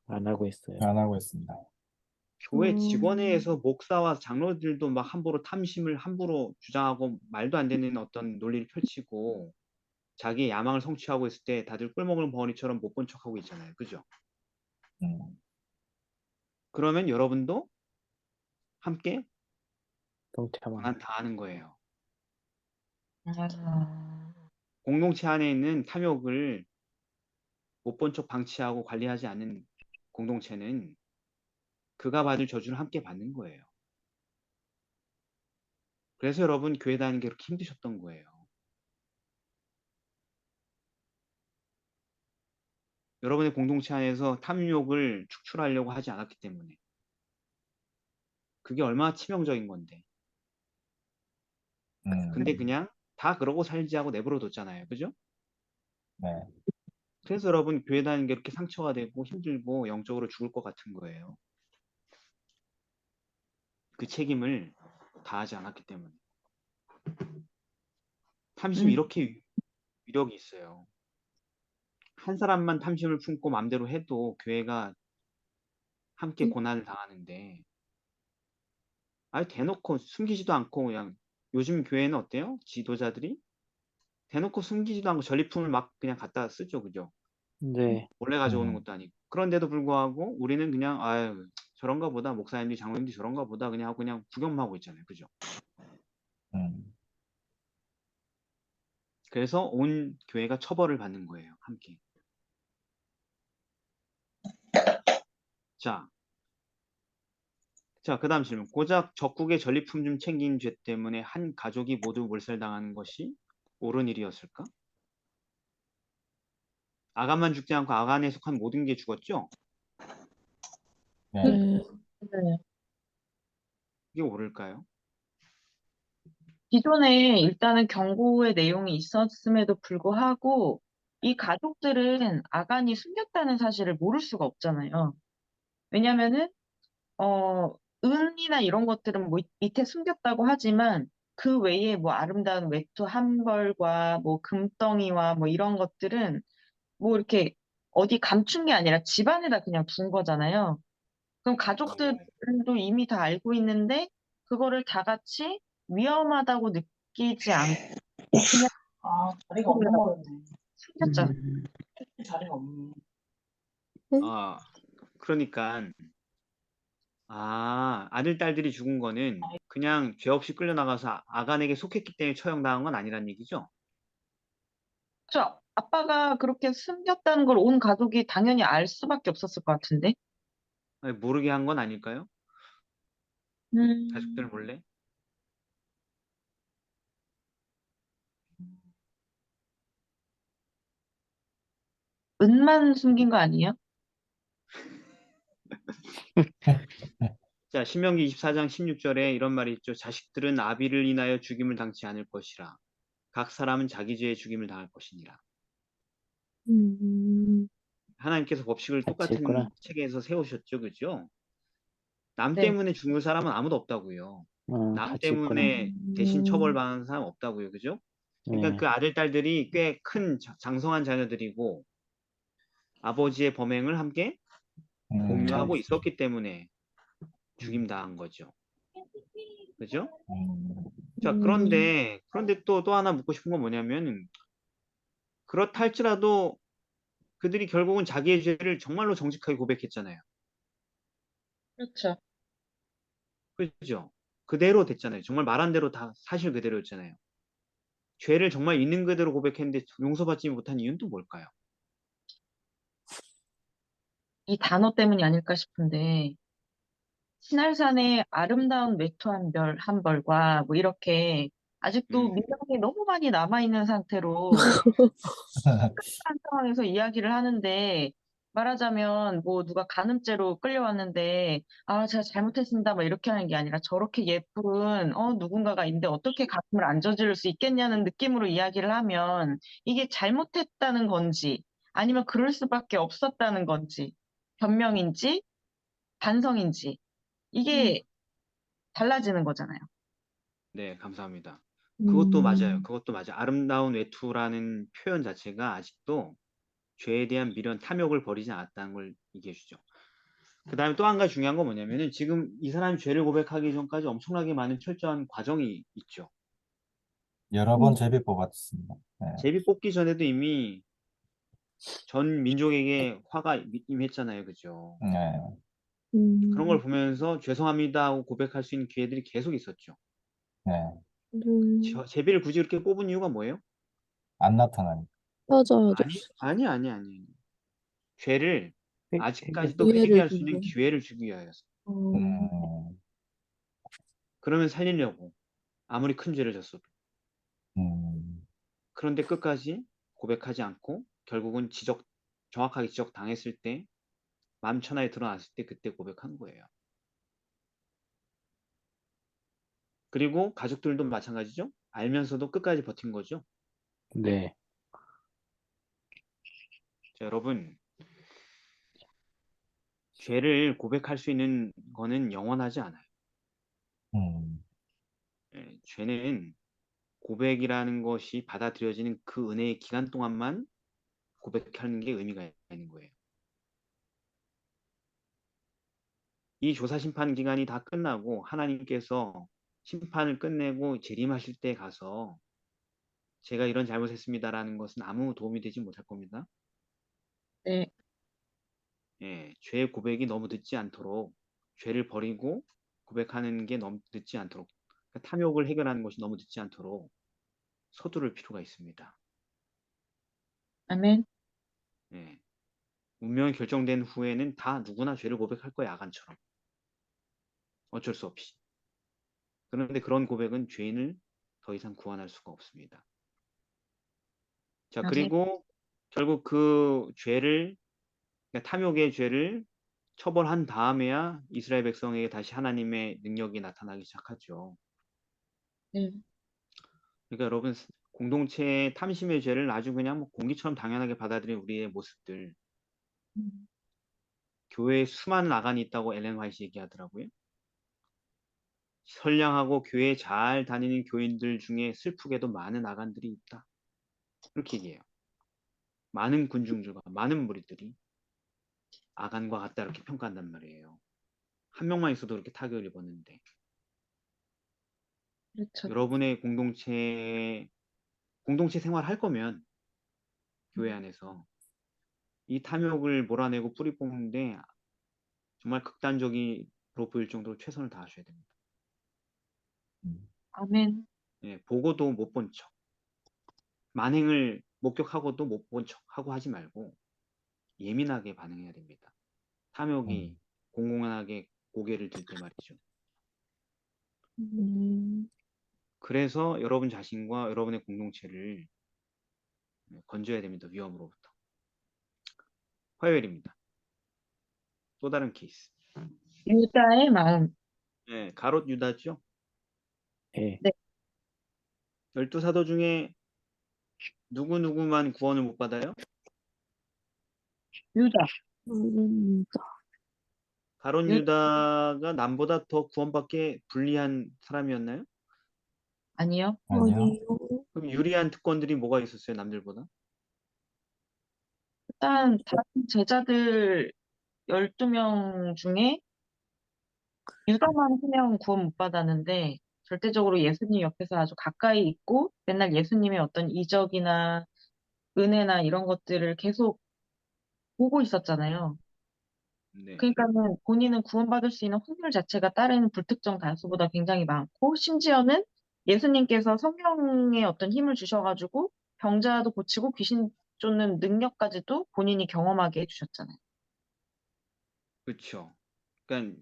Speaker 5: 안 하고 있어요.
Speaker 2: 안 하고 있습니다.
Speaker 1: 교회 직원회에서 목사와 장로들도 막 함부로 탐심을 함부로 주장하고 말도 안 되는 어떤 논리를 펼치고 자기의 야망을 성취하고 있을 때 다들 꿀먹은 벙어리처럼 못 본 척하고 있잖아요. 그죠?
Speaker 2: 음,
Speaker 1: 그러면 여러분도 함께
Speaker 5: 동참한.
Speaker 1: 고난 당하는 거예요.
Speaker 4: 아,
Speaker 1: 공동체 안에 있는 탐욕을 못 본 척 방치하고 관리하지 않는 공동체는 그가 받을 저주를 함께 받는 거예요. 그래서 여러분 교회 다니는 게 그렇게 힘드셨던 거예요. 여러분의 공동체 안에서 탐욕을 축출하려고 하지 않았기 때문에 그게 얼마나 치명적인 건데. 근데
Speaker 2: 음,
Speaker 1: 그냥 다 그러고 살지 하고 내버려 뒀잖아요. 그죠?
Speaker 2: 네.
Speaker 1: 그래서 여러분 교회 다니는 게 이렇게 상처가 되고 힘들고 영적으로 죽을 것 같은 거예요. 그 책임을 다하지 않았기 때문에. 탐심이
Speaker 4: 음,
Speaker 1: 이렇게 위력이 있어요. 한 사람만 탐심을 품고 맘대로 해도 교회가 함께 고난을 당하는데 아예 대놓고 숨기지도 않고 그냥 요즘 교회는 어때요? 지도자들이 대놓고 숨기지도 않고 전리품을 막 그냥 갖다 쓰죠. 그죠?
Speaker 5: 네,
Speaker 1: 몰래 가져오는
Speaker 2: 음,
Speaker 1: 것도 아니고. 그런데도 불구하고 우리는 그냥 아유 저런가 보다, 목사님들이 장로님들이 저런가 보다 그냥 하고 그냥 구경만 하고 있잖아요. 그죠?
Speaker 2: 음,
Speaker 1: 그래서 온 교회가 처벌을 받는 거예요. 함께. 자, 그 다음 질문. 고작 적국의 전리품 좀 챙긴 죄 때문에 한 가족이 모두 몰살당하는 것이 옳은 일이었을까? 아간만 죽지 않고 아간에 속한 모든 게 죽었죠?
Speaker 2: 네.
Speaker 3: 네.
Speaker 4: 네.
Speaker 1: 이게 옳을까요?
Speaker 4: 기존에 일단은 경고의 내용이 있었음에도 불구하고 이 가족들은 아간이 숨겼다는 사실을 모를 수가 없잖아요. 왜냐면은 은이나 이런 것들은 뭐 밑에 숨겼다고 하지만 그 외에 뭐 아름다운 외투 한 벌과 뭐 금덩이와 뭐 이런 것들은 뭐 이렇게 어디 감춘 게 아니라 집안에다 그냥 둔 거잖아요. 그럼
Speaker 1: 네.
Speaker 4: 가족들도 이미 다 알고 있는데 그거를 다 같이 위험하다고 느끼지 않고 그냥
Speaker 6: 아, 자리가
Speaker 4: 그거를
Speaker 6: 없는 거였네.
Speaker 4: 숨겼잖아요.
Speaker 6: 자리가 없네.
Speaker 1: 아, 그러니까 아들, 딸들이 죽은 거는 그냥 죄 없이 끌려나가서 아간에게 속했기 때문에 처형당한 건 아니란 얘기죠?
Speaker 4: 저 아빠가 그렇게 숨겼다는 걸 온 가족이 당연히 알 수밖에 없었을 것 같은데.
Speaker 1: 아니, 모르게 한 건 아닐까요?
Speaker 4: 음,
Speaker 1: 가족들 몰래?
Speaker 4: 은만 숨긴 거 아니에요?
Speaker 1: 자, 신명기 24장 16절에 이런 말이 있죠. 자식들은 아비를 인하여 죽임을 당치 않을 것이라. 각 사람은 자기 죄에 죽임을 당할 것이니라.
Speaker 3: 음,
Speaker 1: 하나님께서 법칙을
Speaker 5: 같이 했구나.
Speaker 1: 똑같은 체계에서 세우셨죠. 그죠? 남
Speaker 4: 네.
Speaker 1: 때문에 죽는 사람은 아무도 없다고요. 남
Speaker 5: 같이 했구나.
Speaker 1: 때문에 대신
Speaker 3: 음,
Speaker 1: 처벌받는 사람 없다고요. 그죠? 그러니까
Speaker 5: 네.
Speaker 1: 그 아들, 딸들이 꽤 큰 장성한 자녀들이고 아버지의 범행을 함께 공유하고
Speaker 5: 잘했어.
Speaker 1: 있었기 때문에 죽임당한 거죠. 그죠?
Speaker 2: 음,
Speaker 1: 자,
Speaker 3: 음,
Speaker 1: 그런데 또 하나 묻고 싶은 건 뭐냐면, 그렇다 할지라도 그들이 결국은 자기의 죄를 정말로 정직하게 고백했잖아요.
Speaker 4: 그렇죠.
Speaker 1: 그죠? 그대로 됐잖아요. 정말 말한 대로 다 사실 그대로였잖아요. 죄를 정말 있는 그대로 고백했는데 용서받지 못한 이유는 또 뭘까요?
Speaker 4: 이 단어 때문이 아닐까 싶은데, 신할산의 아름다운 외투 한 벌과 뭐 이렇게 아직도
Speaker 1: 음,
Speaker 4: 미련이 너무 많이 남아있는 상태로 한 상황에서 이야기를 하는데, 말하자면 뭐 누가 간음죄로 끌려왔는데, 아, 제가 잘못했습니다. 막 이렇게 하는 게 아니라 저렇게 예쁜, 누군가가 있는데 어떻게 가슴을 안 저지를 수 있겠냐는 느낌으로 이야기를 하면 이게 잘못했다는 건지, 아니면 그럴 수밖에 없었다는 건지, 변명인지, 반성인지,
Speaker 3: 음,
Speaker 4: 이게 달라지는 거잖아요.
Speaker 1: 네, 감사합니다. 그것도 맞아요.
Speaker 3: 음,
Speaker 1: 그것도 맞아요. 아름다운 외투라는 표현 자체가 아직도 죄에 대한 미련, 탐욕을 버리지 않았다는 걸 얘기해 주죠. 그 다음에 또 한 가지 중요한 건 뭐냐면은 지금 이 사람이 죄를 고백하기 전까지 엄청나게 많은 철저한 과정이 있죠.
Speaker 2: 여러 번 제비 뽑았습니다. 네.
Speaker 1: 제비 뽑기 전에도 이미 전 민족에게 화가 임했잖아요. 그죠?
Speaker 2: 네.
Speaker 1: 그런 걸
Speaker 3: 음,
Speaker 1: 보면서 죄송합니다 하고 고백할 수 있는 기회들이 계속 있었죠.
Speaker 2: 네.
Speaker 1: 제비를 굳이 그렇게 뽑은 이유가 뭐예요?
Speaker 2: 안 나타나니까.
Speaker 3: 맞아요.
Speaker 1: 아니. 죄를
Speaker 5: 회- 회개.
Speaker 1: 아직까지도
Speaker 3: 기회를
Speaker 1: 회개할 수 있는
Speaker 3: 주고.
Speaker 1: 기회를 주기 위하여서.
Speaker 3: 어,
Speaker 2: 음,
Speaker 1: 그러면 살리려고. 아무리 큰 죄를 졌어도.
Speaker 2: 음,
Speaker 1: 그런데 끝까지 고백하지 않고 결국은 정확하게 지적당했을 때, 만천하에 드러났을 때 그때 고백한 거예요. 그리고 가족들도 마찬가지죠. 알면서도 끝까지 버틴 거죠.
Speaker 5: 네.
Speaker 1: 자, 여러분, 죄를 고백할 수 있는 거는 영원하지 않아요.
Speaker 2: 음,
Speaker 1: 죄는 고백이라는 것이 받아들여지는 그 은혜의 기간 동안만 고백하는 게 의미가 있는 거예요. 이 조사 심판 기간이 다 끝나고 하나님께서 심판을 끝내고 재림하실 때 가서 제가 이런 잘못했습니다라는 것은 아무 도움이 되지 못할 겁니다.
Speaker 4: 네.
Speaker 1: 죄의 고백이 너무 늦지 않도록 죄를 버리고 고백하는 게 너무 늦지 않도록, 그러니까 탐욕을 해결하는 것이 너무 늦지 않도록 서두를 필요가 있습니다.
Speaker 4: 아멘.
Speaker 1: 예. 운명이 결정된 후에는 다 누구나 죄를 고백할 거야, 아간처럼. 어쩔 수 없이. 그런데 그런 고백은 죄인을 더 이상 구원할 수가 없습니다. 자,
Speaker 4: 아멘.
Speaker 1: 그리고 결국 그 죄를, 그러니까 탐욕의 죄를 처벌한 다음에야 이스라엘 백성에게 다시 하나님의 능력이 나타나기 시작하죠.
Speaker 4: 네.
Speaker 1: 그러니까 여러분, 공동체의 탐심의 죄를 아주 그냥 뭐 공기처럼 당연하게 받아들인 우리의 모습들,
Speaker 4: 음.
Speaker 1: 교회에 수많은 아간이 있다고 엘렌 화이트 얘기하더라고요. 선량하고 교회 잘 다니는 교인들 중에 슬프게도 많은 아간들이 있다. 그렇게 얘기해요. 많은 군중들과 많은 무리들이 아간과 같다 이렇게 평가한단 말이에요. 한 명만 있어도 그렇게 타격을 입었는데
Speaker 4: 그렇죠.
Speaker 1: 여러분의 공동체 생활 할 거면 교회 안에서 이 탐욕을 몰아내고 뿌리 뽑는데 정말 극단적으로 보일 정도로 최선을 다하셔야 됩니다.
Speaker 2: 음.
Speaker 4: 아멘.
Speaker 1: 예, 보고도 못 본 척, 만행을 목격하고도 못 본 척하고 하지 말고 예민하게 반응해야 됩니다. 탐욕이
Speaker 2: 음.
Speaker 1: 공공연하게 고개를 들 때 말이죠.
Speaker 3: 음,
Speaker 1: 그래서 여러분 자신과 여러분의 공동체를 건져야 됩니다. 위험으로부터. 화요일입니다. 또 다른 케이스.
Speaker 4: 유다의 마음.
Speaker 1: 예, 가롯 유다죠.
Speaker 5: 예.
Speaker 4: 네.
Speaker 1: 12사도 중에 누구누구만 구원을 못 받아요?
Speaker 4: 유다.
Speaker 3: 음,
Speaker 1: 가롯
Speaker 4: 유,
Speaker 1: 유다가 남보다 더 구원받게 불리한 사람이었나요?
Speaker 4: 아니요.
Speaker 2: 아니요.
Speaker 3: 아니요.
Speaker 1: 그럼 유리한 특권들이 뭐가 있었어요, 남들보다?
Speaker 4: 일단 다른 제자들 12명 중에 유다만 1명 구원 못 받았는데 절대적으로 예수님 옆에서 아주 가까이 있고 맨날 예수님의 어떤 이적이나 은혜나 이런 것들을 계속 보고 있었잖아요.
Speaker 1: 네.
Speaker 4: 그러니까는 본인은 구원받을 수 있는 확률 자체가 다른 불특정 다수보다 굉장히 많고 심지어는 예수님께서 성령의 어떤 힘을 주셔가지고 병자도 고치고 귀신 쫓는 능력까지도 본인이 경험하게 해주셨잖아요.
Speaker 1: 그렇죠. 그러니까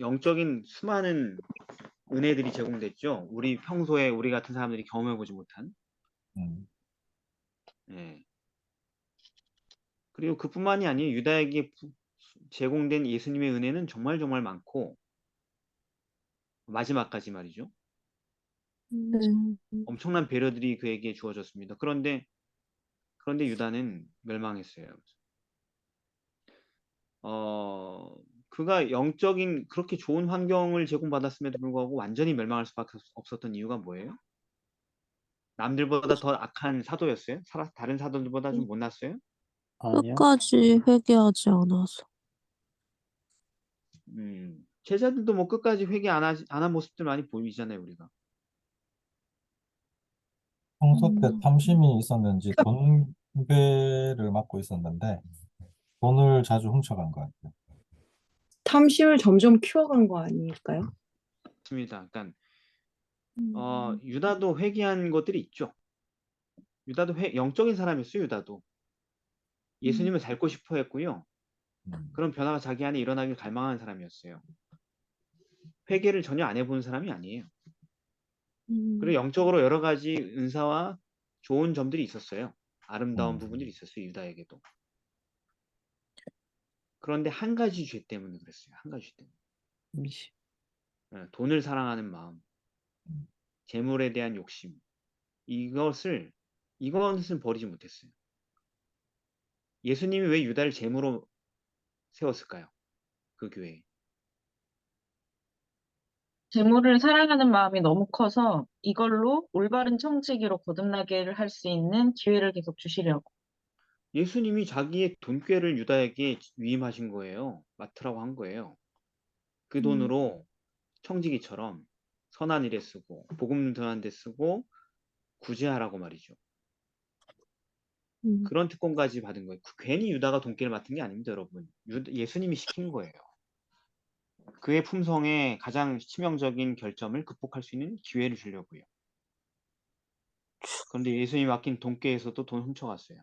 Speaker 1: 영적인 수많은 은혜들이 제공됐죠. 우리 평소에 우리 같은 사람들이 경험해보지 못한.
Speaker 2: 음.
Speaker 1: 예. 그리고 그뿐만이 아니에요. 유다에게 제공된 예수님의 은혜는 정말 정말 많고 마지막까지 말이죠.
Speaker 3: 네.
Speaker 1: 엄청난 배려들이 그에게 주어졌습니다. 그런데 유다는 멸망했어요. 그가 영적인 그렇게 좋은 환경을 제공받았음에도 불구하고 완전히 멸망할 수밖에 없었던 이유가 뭐예요? 남들보다 더 악한 사도였어요? 다른 사도들보다 좀 못났어요?
Speaker 5: 아니요.
Speaker 3: 끝까지 회개하지 않아서.
Speaker 1: 제자들도 뭐 끝까지 회개 안 한 모습들 많이 보이잖아요, 우리가.
Speaker 2: 평소 때
Speaker 3: 음,
Speaker 2: 탐심이 있었는지 돈배를 맡고 있었는데 돈을 자주 훔쳐간 것 같아요.
Speaker 6: 탐심을 점점 키워간 거 아닐까요?
Speaker 1: 맞습니다. 그러니까
Speaker 3: 음,
Speaker 1: 유다도 회개한 것들이 있죠. 유다도 영적인 사람이었어요, 유다도. 예수님을 닮고 싶어 했고요.
Speaker 2: 음.
Speaker 1: 그런 변화가 자기 안에 일어나길 갈망하는 사람이었어요. 회개를 전혀 안 해본 사람이 아니에요. 그리고
Speaker 3: 음,
Speaker 1: 영적으로 여러 가지 은사와 좋은 점들이 있었어요. 아름다운 부분들이
Speaker 2: 음.
Speaker 1: 있었어요, 유다에게도. 그런데 한 가지 죄 때문에 그랬어요. 한 가지 죄 때문에.
Speaker 5: 미시.
Speaker 1: 돈을 사랑하는 마음, 재물에 대한 욕심. 이것을 버리지 못했어요. 예수님이 왜 유다를 재물로 세웠을까요? 그 교회에.
Speaker 4: 재물을 사랑하는 마음이 너무 커서 이걸로 올바른 청지기로 거듭나게 할 수 있는 기회를 계속 주시려고.
Speaker 1: 예수님이 자기의 돈꾀를 유다에게 위임하신 거예요. 맡으라고 한 거예요. 그
Speaker 3: 음,
Speaker 1: 돈으로 청지기처럼 선한 일에 쓰고 복음 전하는 데 쓰고 구제하라고 말이죠.
Speaker 3: 음,
Speaker 1: 그런 특권까지 받은 거예요. 괜히 유다가 돈꾀를 맡은 게 아닙니다, 여러분. 예수님이 시킨 거예요. 그의 품성의 가장 치명적인 결점을 극복할 수 있는 기회를 주려고요. 그런데 예수님이 맡긴 돈꾀에서도 돈 훔쳐갔어요.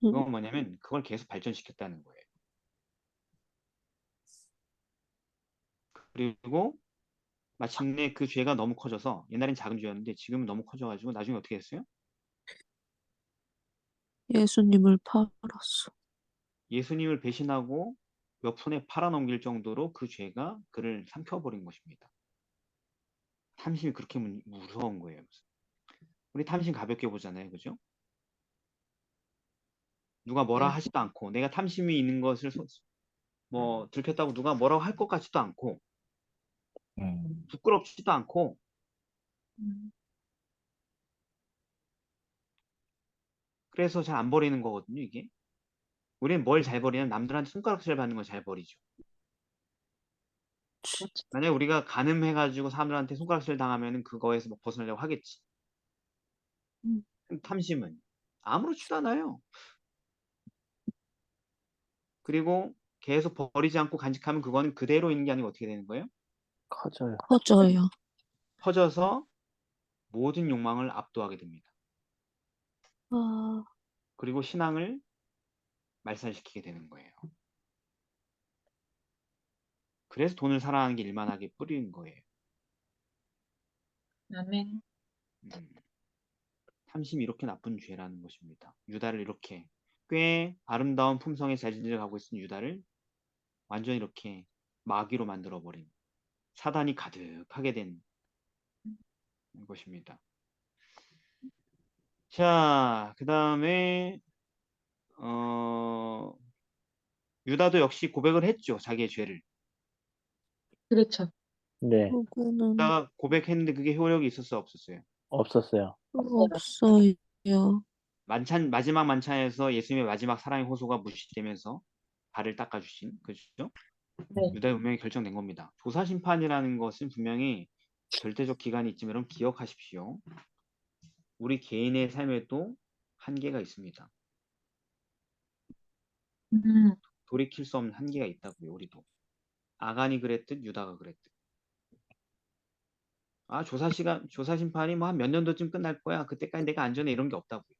Speaker 3: 음,
Speaker 1: 그건 뭐냐면 그걸 계속 발전시켰다는 거예요. 그리고 마침내 그 죄가 너무 커져서 옛날엔 작은 죄였는데 지금은 너무 커져가지고 나중에 어떻게 했어요?
Speaker 3: 예수님을 팔았어.
Speaker 1: 예수님을 배신하고 몇 푼에 팔아넘길 정도로 그 죄가 그를 삼켜버린 것입니다. 탐심이 그렇게 무서운 거예요. 우리 탐심 가볍게 보잖아요. 그죠? 누가 뭐라
Speaker 4: 네.
Speaker 1: 하지도 않고 내가 탐심이 있는 것을 뭐 들켰다고 누가 뭐라고 할 것 같지도 않고 부끄럽지도 않고
Speaker 4: 음.
Speaker 1: 그래서 잘 안 버리는 거거든요. 이게 우리는 뭘 잘 버리냐면 남들한테 손가락질 받는 걸 잘 버리죠.
Speaker 4: 그렇죠.
Speaker 1: 만약에 우리가 간음해가지고 사람들한테 손가락질 당하면 그거에서 뭐 벗어나려고 하겠지.
Speaker 4: 음.
Speaker 1: 탐심은 아무렇지도 않아요. 그리고 계속 버리지 않고 간직하면 그거는 그대로 있는 게 아니고 어떻게 되는 거예요?
Speaker 5: 커져요.
Speaker 3: 커져요.
Speaker 1: 퍼져서 모든 욕망을 압도하게 됩니다.
Speaker 3: 아,
Speaker 1: 그리고 신앙을 말살시키게 되는 거예요. 그래서 돈을 사랑하는 게 일만하게 뿌리는 거예요.
Speaker 4: 아멘.
Speaker 1: 탐심이 이렇게 나쁜 죄라는 것입니다. 유다를 이렇게 꽤 아름다운 품성의 자질을 가지고 있는 유다를 완전히 이렇게 마귀로 만들어버린 사단이 가득하게 된 것입니다. 자, 그 다음에 유다도 역시 고백을 했죠. 자기의 죄를.
Speaker 4: 그렇죠.
Speaker 5: 네,
Speaker 3: 그거는
Speaker 1: 유다가 고백했는데 그게 효력이 있었어요? 없었어요?
Speaker 5: 없었어요.
Speaker 3: 없어요.
Speaker 1: 마지막 만찬에서 예수님의 마지막 사랑의 호소가 무시되면서 발을 닦아주신 그죠?
Speaker 4: 네.
Speaker 1: 유다의 운명이 결정된 겁니다. 조사심판이라는 것은 분명히 절대적 기간이 있지만 여러분 기억하십시오. 우리 개인의 삶에도 한계가 있습니다.
Speaker 4: 음.
Speaker 1: 돌이킬 수 없는 한계가 있다고요. 우리도. 아간이 그랬듯 유다가 그랬듯. 아 조사심판이 뭐 한 몇 년도쯤 끝날 거야. 그때까지 내가 안전해 이런 게 없다고요.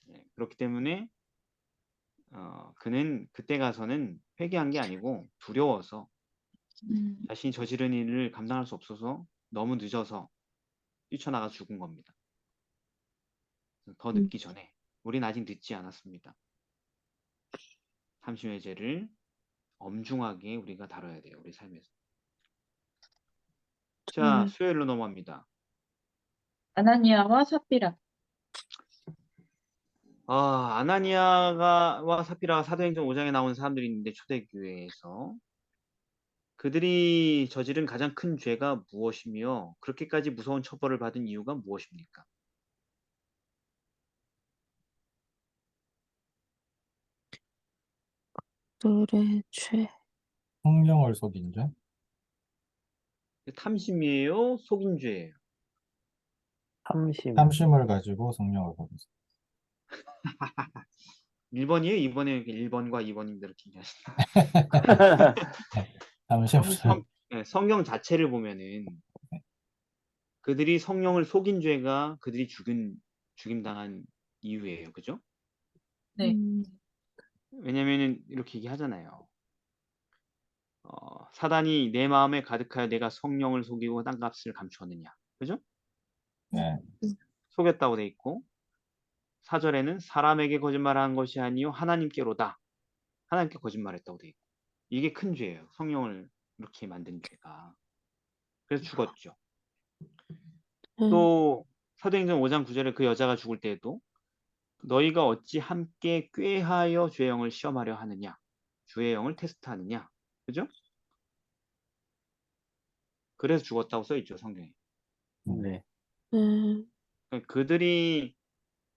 Speaker 1: 네, 그렇기 때문에 그는 그때 가서는 회개한 게 아니고 두려워서
Speaker 4: 음.
Speaker 1: 자신이 저지른 일을 감당할 수 없어서 너무 늦어서 뛰쳐나가 죽은 겁니다. 더
Speaker 3: 음,
Speaker 1: 늦기 전에 우린 아직 늦지 않았습니다. 탐심의 죄를 엄중하게 우리가 다뤄야 돼요. 우리 삶에서. 자, 수요일로 넘어갑니다.
Speaker 4: 아나니아와 삽비라.
Speaker 1: 아나니아와 삽비라가 사도행전 5장에 나오는 사람들이 있는데 초대교회에서 그들이 저지른 가장 큰 죄가 무엇이며 그렇게까지 무서운 처벌을 받은 이유가 무엇입니까?
Speaker 3: 그들의 죄.
Speaker 2: 성령을 속인 죄?
Speaker 1: 탐심이에요? 속인 죄예요?
Speaker 5: 탐심.
Speaker 2: 탐심을 가지고 성령을 속인 죄.
Speaker 1: 1번이에요? 2번이에요? 1번과 2번인데 이렇게 얘기하시나?
Speaker 2: 탐심을
Speaker 1: 성경 자체를 보면은 그들이 성령을 속인 죄가 그들이 죽임당한 이유예요. 그죠?
Speaker 4: 네.
Speaker 1: 왜냐면은 이렇게 얘기하잖아요. 사단이 내 마음에 가득하여 내가 성령을 속이고 땅값을 감추었느냐. 그죠?
Speaker 2: 네.
Speaker 1: 속였다고 돼 있고 4절에는 사람에게 거짓말한 것이 아니요 하나님께로다. 하나님께 거짓말했다고 돼 있고 이게 큰 죄예요. 성령을 이렇게 만든 죄가. 그래서 죽었죠. 또 사도행전 5장 9절에 그 여자가 죽을 때에도 너희가 어찌 함께 꾀하여 주의 영을 시험하려 하느냐. 주의 영을 테스트하느냐. 그죠? 그래서 죽었다고 써있죠. 성경에.
Speaker 5: 네,
Speaker 1: 그러니까 그들이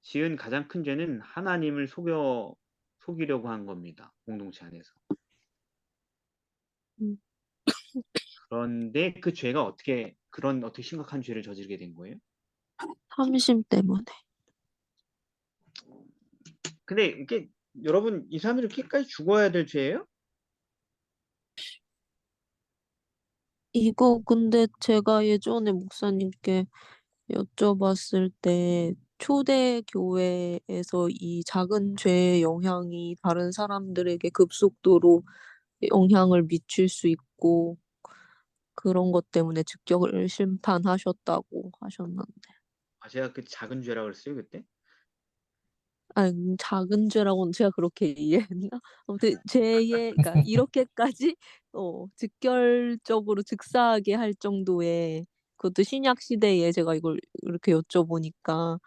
Speaker 1: 지은 가장 큰 죄는 하나님을 속이려고 한 겁니다. 공동체 안에서. 그런데 그 죄가 어떻게 심각한 죄를 저지르게 된 거예요?
Speaker 3: 탐심 때문에.
Speaker 1: 근데 이게 여러분 이 사람들이 끝까지 죽어야 될 죄예요?
Speaker 3: 이거 근데 제가 예전에 목사님께 여쭤봤을 때 초대 교회에서 이 작은 죄의 영향이 다른 사람들에게 급속도로 영향을 미칠 수 있고 그런 것 때문에 즉결을 심판하셨다고 하셨는데.
Speaker 1: 아, 제가 그 작은 죄라 그랬어요 그때?
Speaker 3: 아니, 작은 죄라고는 제가 그렇게 이해했나? 아무튼 죄의 그러니까 이렇게까지 직결적으로 즉사하게 할 정도의 그것도 신약 시대에 제가 이걸 이렇게 여쭤보니까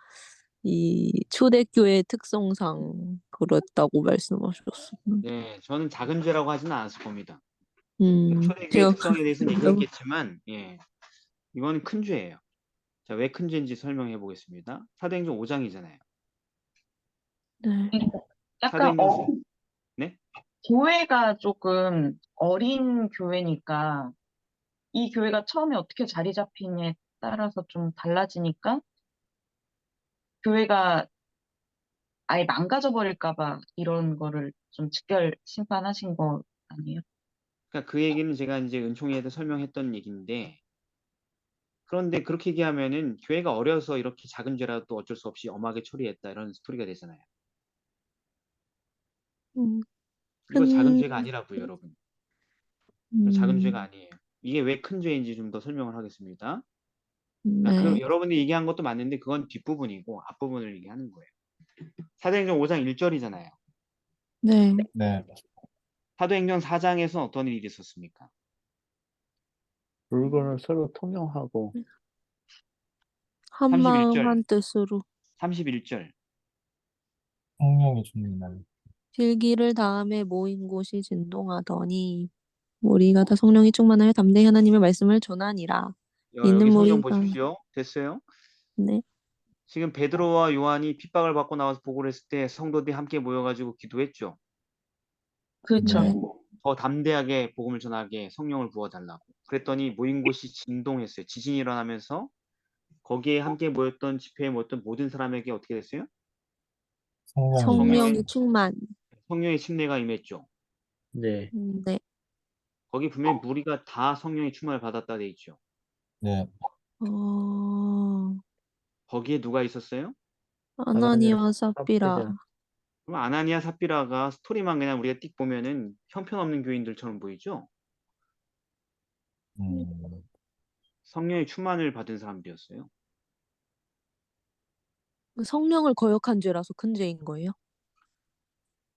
Speaker 3: 이 초대교회 특성상 그랬다고 말씀하셨어요.
Speaker 1: 네, 저는 작은 죄라고 하지는 않았을 겁니다. 초대교회
Speaker 3: 제가
Speaker 1: 특성에 대해서는
Speaker 3: 그랬다고.
Speaker 1: 얘기했겠지만, 이건 큰 죄예요. 자, 왜 큰 죄인지 설명해 보겠습니다. 사도행전 5장이잖아요.
Speaker 3: 네.
Speaker 4: 약간
Speaker 1: 사도행전 네?
Speaker 4: 교회가 조금 어린 교회니까 이 교회가 처음에 어떻게 자리 잡히냐에 따라서 좀 달라지니까 교회가 아예 망가져 버릴까 봐 이런 거를 좀 직결 심판하신 거 아니에요?
Speaker 1: 그러니까 그 얘기는 제가 이제 은총이한테 설명했던 얘기인데, 그런데 그렇게 얘기하면은 교회가 어려서 이렇게 작은 죄라도 어쩔 수 없이 엄하게 처리했다 이런 스토리가 되잖아요.
Speaker 3: 음,
Speaker 1: 이거 작은
Speaker 3: 큰,
Speaker 1: 죄가 아니라고요, 여러분. 이거 작은 죄가 아니에요. 이게 왜 큰 죄인지 좀 더 설명을 하겠습니다.
Speaker 3: 네,
Speaker 1: 여러분이 얘기한 것도 맞는데 그건 뒷부분이고 앞부분을 얘기하는 거예요. 사도행전 5장 1절이잖아요.
Speaker 3: 네.
Speaker 2: 네.
Speaker 1: 사도행전 4장에서 어떤 일이 있었습니까?
Speaker 5: 물건을 서로 통용하고
Speaker 3: 한 마음
Speaker 1: 31절,
Speaker 3: 한 뜻으로
Speaker 1: 31절.
Speaker 2: 성령이 주는 날.
Speaker 3: 필기를 다음에 모인 곳이 진동하더니 무리가 다 성령이 충만하여 담대히 하나님의 말씀을 전하니라. 믿는
Speaker 1: 여기 성경
Speaker 3: 무리가
Speaker 1: 보십시오. 됐어요?
Speaker 3: 네,
Speaker 1: 지금 베드로와 요한이 핍박을 받고 나와서 보고를 했을 때 성도들이 함께 모여가지고 기도했죠.
Speaker 4: 그렇죠.
Speaker 3: 네.
Speaker 2: 네.
Speaker 1: 더 담대하게 복음을 전하게 성령을 부어달라고. 그랬더니 모인 곳이 진동했어요. 지진이 일어나면서 거기에 함께 모였던 집회에 모였던 모든 사람에게 어떻게 됐어요?
Speaker 2: 성령이
Speaker 3: 성령이
Speaker 1: 성령의
Speaker 3: 충만.
Speaker 1: 성령의 침례가 임했죠.
Speaker 5: 네.
Speaker 3: 네.
Speaker 1: 거기 분명히 무리가 다 성령의 충만을 받았다 돼 있죠.
Speaker 2: 네.
Speaker 3: 어,
Speaker 1: 거기에 누가 있었어요?
Speaker 5: 아나니아
Speaker 3: 아나니와 삽비라.
Speaker 5: 삽비라.
Speaker 1: 그럼 아나니아 삽비라가 스토리만 그냥 우리가 띡 보면은 형편없는 교인들처럼 보이죠?
Speaker 2: 음,
Speaker 1: 성령의 충만을 받은 사람들이었어요.
Speaker 3: 성령을 거역한 죄라서 큰 죄인 거예요?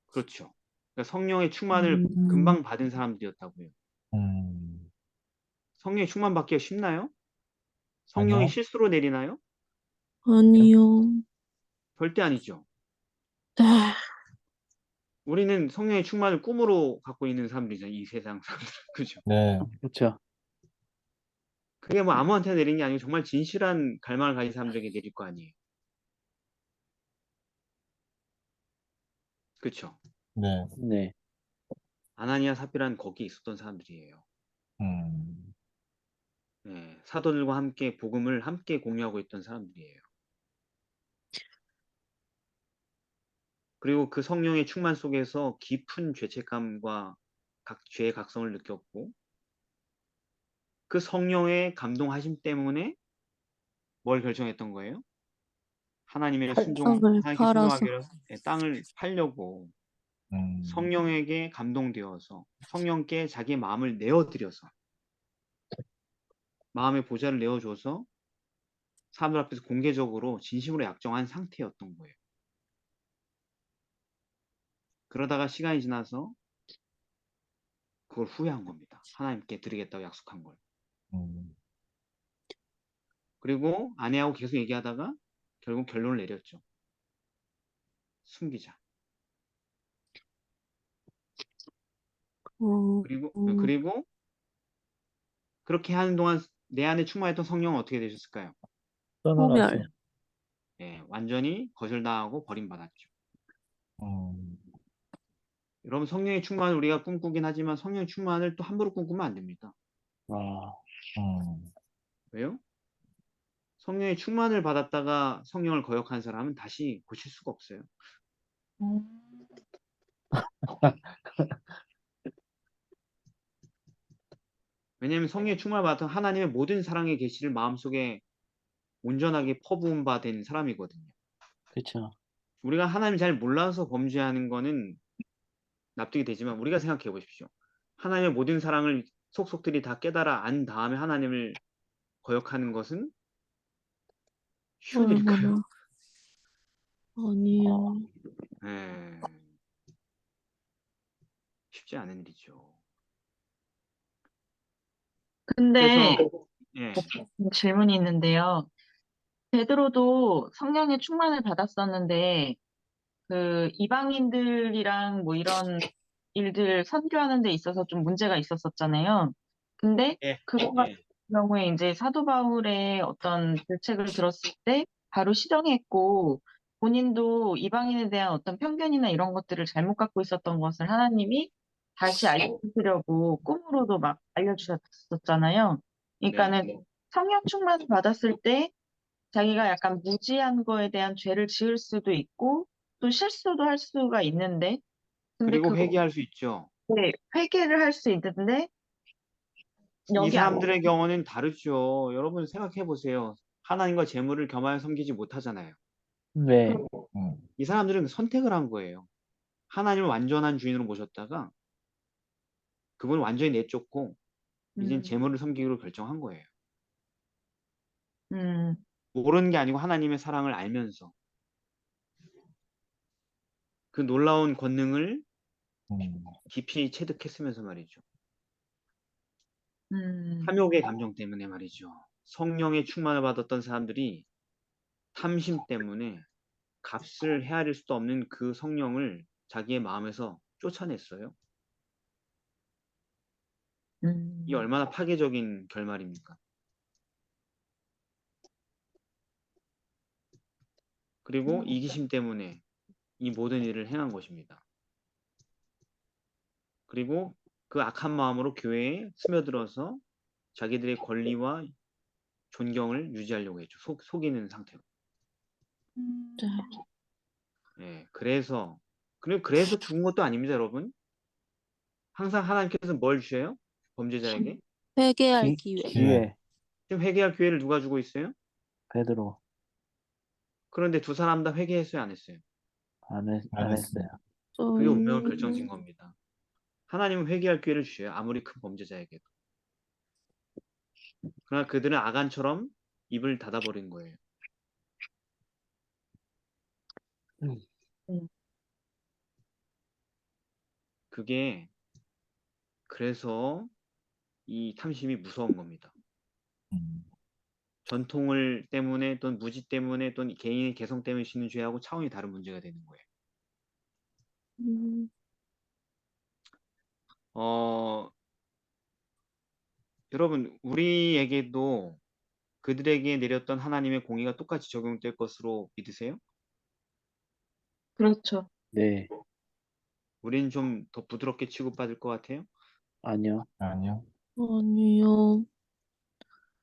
Speaker 1: 그렇죠. 그러니까 성령의 충만을
Speaker 3: 음,
Speaker 1: 금방 받은 사람들이었다고요.
Speaker 2: 음,
Speaker 1: 성령의 충만 받기가 쉽나요? 성령이
Speaker 2: 아니요.
Speaker 1: 실수로 내리나요?
Speaker 3: 아니요.
Speaker 1: 절대 아니죠.
Speaker 3: 네.
Speaker 1: 우리는 성령의 충만을 꿈으로 갖고 있는 사람들이잖아요. 이 세상 사람들. 그죠?
Speaker 2: 네.
Speaker 5: 그렇죠.
Speaker 1: 그게 뭐 아무한테나 내린 게 아니고 정말 진실한 갈망을 가진 사람들에게 내릴 거 아니에요. 그렇죠?
Speaker 2: 네.
Speaker 5: 네.
Speaker 1: 아나니아 삽비라는 거기에 있었던 사람들이에요.
Speaker 2: 음,
Speaker 1: 네, 사도들과 함께 복음을 함께 공유하고 있던 사람들이에요. 그리고 그 성령의 충만 속에서 깊은 죄책감과 죄의 각성을 느꼈고 그 성령의 감동하심 때문에 뭘 결정했던 거예요?
Speaker 3: 땅을
Speaker 1: 하나님께
Speaker 3: 팔아서.
Speaker 1: 순종하기 위해서 땅을 팔려고
Speaker 2: 음,
Speaker 1: 성령에게 감동되어서 성령께 자기의 마음을 내어드려서 마음의 보좌를 내어줘서 사람들 앞에서 공개적으로 진심으로 약정한 상태였던 거예요. 그러다가 시간이 지나서 그걸 후회한 겁니다. 하나님께 드리겠다고 약속한 걸.
Speaker 2: 음,
Speaker 1: 그리고 아내하고 계속 얘기하다가 결국 결론을 내렸죠. 숨기자.
Speaker 3: 어,
Speaker 1: 그리고 그렇게 하는 동안 내 안에 충만했던 성령은 어떻게 되셨을까요?
Speaker 3: 소멸.
Speaker 5: 떠나갔어요.
Speaker 1: 예, 완전히 거절당하고 버림받았죠.
Speaker 2: 음,
Speaker 1: 여러분 성령의 충만을 우리가 꿈꾸긴 하지만 성령의 충만을 또 함부로 꿈꾸면 안 됩니다.
Speaker 5: 아,
Speaker 2: 음,
Speaker 1: 왜요? 성령의 충만을 받았다가 성령을 거역한 사람은 다시 고칠 수가 없어요. 왜냐하면 성령의 충만을 받았던 하나님의 모든 사랑의 계시를 마음속에 온전하게 퍼부은 바 된 사람이거든요.
Speaker 5: 그렇죠.
Speaker 1: 우리가 하나님 잘 몰라서 범죄하는 거는 납득이 되지만 우리가 생각해 보십시오. 하나님의 모든 사랑을 속속들이 다 깨달아 안 다음에 하나님을 거역하는 것은 쉬운 일일까요?
Speaker 3: 얼마나. 아니요.
Speaker 1: 예, 쉽지 않은 일이죠.
Speaker 4: 근데
Speaker 1: 그래서 예,
Speaker 4: 질문이 있는데요. 베드로도 성령의 충만을 받았었는데 그 이방인들이랑 뭐 이런 일들 선교하는 데 있어서 좀 문제가 있었었잖아요. 근데
Speaker 1: 예,
Speaker 4: 그거 같은
Speaker 1: 예.
Speaker 4: 경우에 이제 사도 바울의 어떤 질책을 들었을 때 바로 실형했고 본인도 이방인에 대한 어떤 편견이나 이런 것들을 잘못 갖고 있었던 것을 하나님이 다시 알려주시려고 꿈으로도 막 알려주셨었잖아요.
Speaker 1: 네.
Speaker 4: 그러니까는 성령 충만을 받았을 때 자기가 약간 무지한 거에 대한 죄를 지을 수도 있고 또 실수도 할 수가 있는데 근데
Speaker 1: 그리고
Speaker 4: 그거
Speaker 1: 회개할 수 있죠.
Speaker 4: 회개를 할 수 있는데
Speaker 1: 이
Speaker 4: 여기 안
Speaker 1: 사람들의 경우는 다르죠. 여러분 생각해 보세요. 하나님과 재물을 겸하여 섬기지 못하잖아요.
Speaker 5: 네.
Speaker 2: 음,
Speaker 1: 이 사람들은 선택을 한 거예요. 하나님을 완전한 주인으로 모셨다가 그분을 완전히 내쫓고 이젠
Speaker 4: 음,
Speaker 1: 재물을 섬기기로 결정한 거예요.
Speaker 4: 음,
Speaker 1: 모르는 게 아니고 하나님의 사랑을 알면서 그 놀라운 권능을
Speaker 2: 음,
Speaker 1: 깊이 체득했으면서 말이죠.
Speaker 4: 음,
Speaker 1: 탐욕의 감정 때문에 말이죠. 성령의 충만을 받았던 사람들이 탐심 때문에 값을 헤아릴 수도 없는 그 성령을 자기의 마음에서 쫓아냈어요. 이
Speaker 4: 음,
Speaker 1: 얼마나 파괴적인 결말입니까? 그리고 이기심 때문에 이 모든 일을 행한 것입니다. 그리고 그 악한 마음으로 교회에 스며들어서 자기들의 권리와 존경을 유지하려고 했죠. 속이는 상태로.
Speaker 3: 자,
Speaker 1: 예, 그래서 죽은 것도 아닙니다, 여러분. 항상 하나님께서 뭘 주셔요? 범죄자에게?
Speaker 3: 회개할 기회.
Speaker 2: 기회.
Speaker 5: 기회.
Speaker 1: 지금 회개할 기회를 누가 주고 있어요?
Speaker 5: 베드로
Speaker 1: 그런데 두 사람 다 회개했어요, 안 했어요?
Speaker 5: 안 했어요.
Speaker 1: 그게 운명을
Speaker 3: 저희
Speaker 1: 결정짓는 겁니다. 하나님은 회개할 기회를 주셔요. 아무리 큰 범죄자에게도. 그러나 그들은 아간처럼 입을 닫아버린 거예요.
Speaker 5: 음.
Speaker 4: 음.
Speaker 1: 그게 그래서 이 탐심이 무서운 겁니다.
Speaker 2: 음,
Speaker 1: 전통을 때문에 또는 무지 때문에 또는 개인의 개성 때문에 짓는 죄하고 차원이 다른 문제가 되는 거예요.
Speaker 3: 음,
Speaker 1: 어, 여러분, 우리에게도 그들에게 내렸던 하나님의 공의가 똑같이 적용될 것으로 믿으세요?
Speaker 4: 그렇죠.
Speaker 5: 네.
Speaker 1: 우리는 좀 더 부드럽게 취급받을 것 같아요?
Speaker 5: 아니요.
Speaker 2: 아니요.
Speaker 3: 아니요.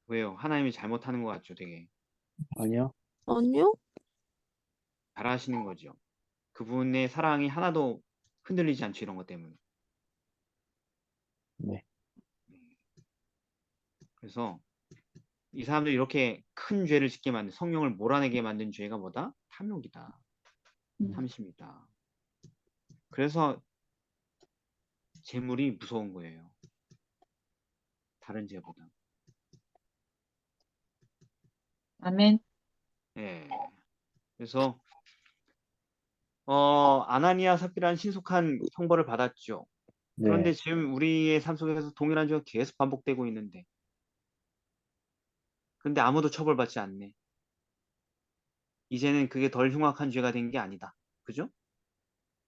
Speaker 1: 왜요? 하나님이 잘못하는 것 같죠, 되게.
Speaker 5: 아니요.
Speaker 3: 아니요?
Speaker 1: 잘하시는 거죠. 그분의 사랑이 하나도 흔들리지 않죠, 이런 것 때문에.
Speaker 5: 네.
Speaker 1: 그래서 이 사람들이 이렇게 큰 죄를 짓게 만든, 성령을 몰아내게 만든 죄가 뭐다? 탐욕이다.
Speaker 4: 음.
Speaker 1: 탐심이다. 그래서 재물이 무서운 거예요. 다른 죄보다.
Speaker 4: 아멘.
Speaker 1: 예. 그래서 아나니아 삽비라는 신속한 형벌을 받았죠. 그런데
Speaker 5: 네.
Speaker 1: 지금 우리의 삶 속에서 동일한 죄가 계속 반복되고 있는데, 근데 아무도 처벌받지 않네. 이제는 그게 덜 흉악한 죄가 된 게 아니다. 그죠?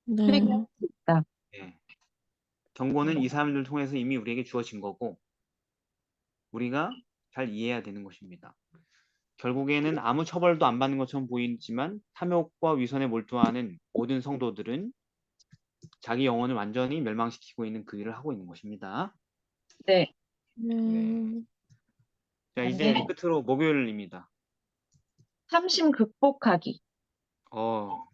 Speaker 3: 네.
Speaker 4: 회개했다.
Speaker 1: 예. 경고는 이 사람들을 통해서 이미 우리에게 주어진 거고, 우리가 잘 이해해야 되는 것입니다. 결국에는 아무 처벌도 안 받는 것처럼 보이지만 탐욕과 위선에 몰두하는 모든 성도들은 자기 영혼을 완전히 멸망시키고 있는 그 일을 하고 있는 것입니다.
Speaker 4: 네.
Speaker 1: 네.
Speaker 3: 네.
Speaker 1: 자, 이제
Speaker 4: 아멘.
Speaker 1: 끝으로 목요일입니다.
Speaker 4: 탐심 극복하기.
Speaker 1: 어,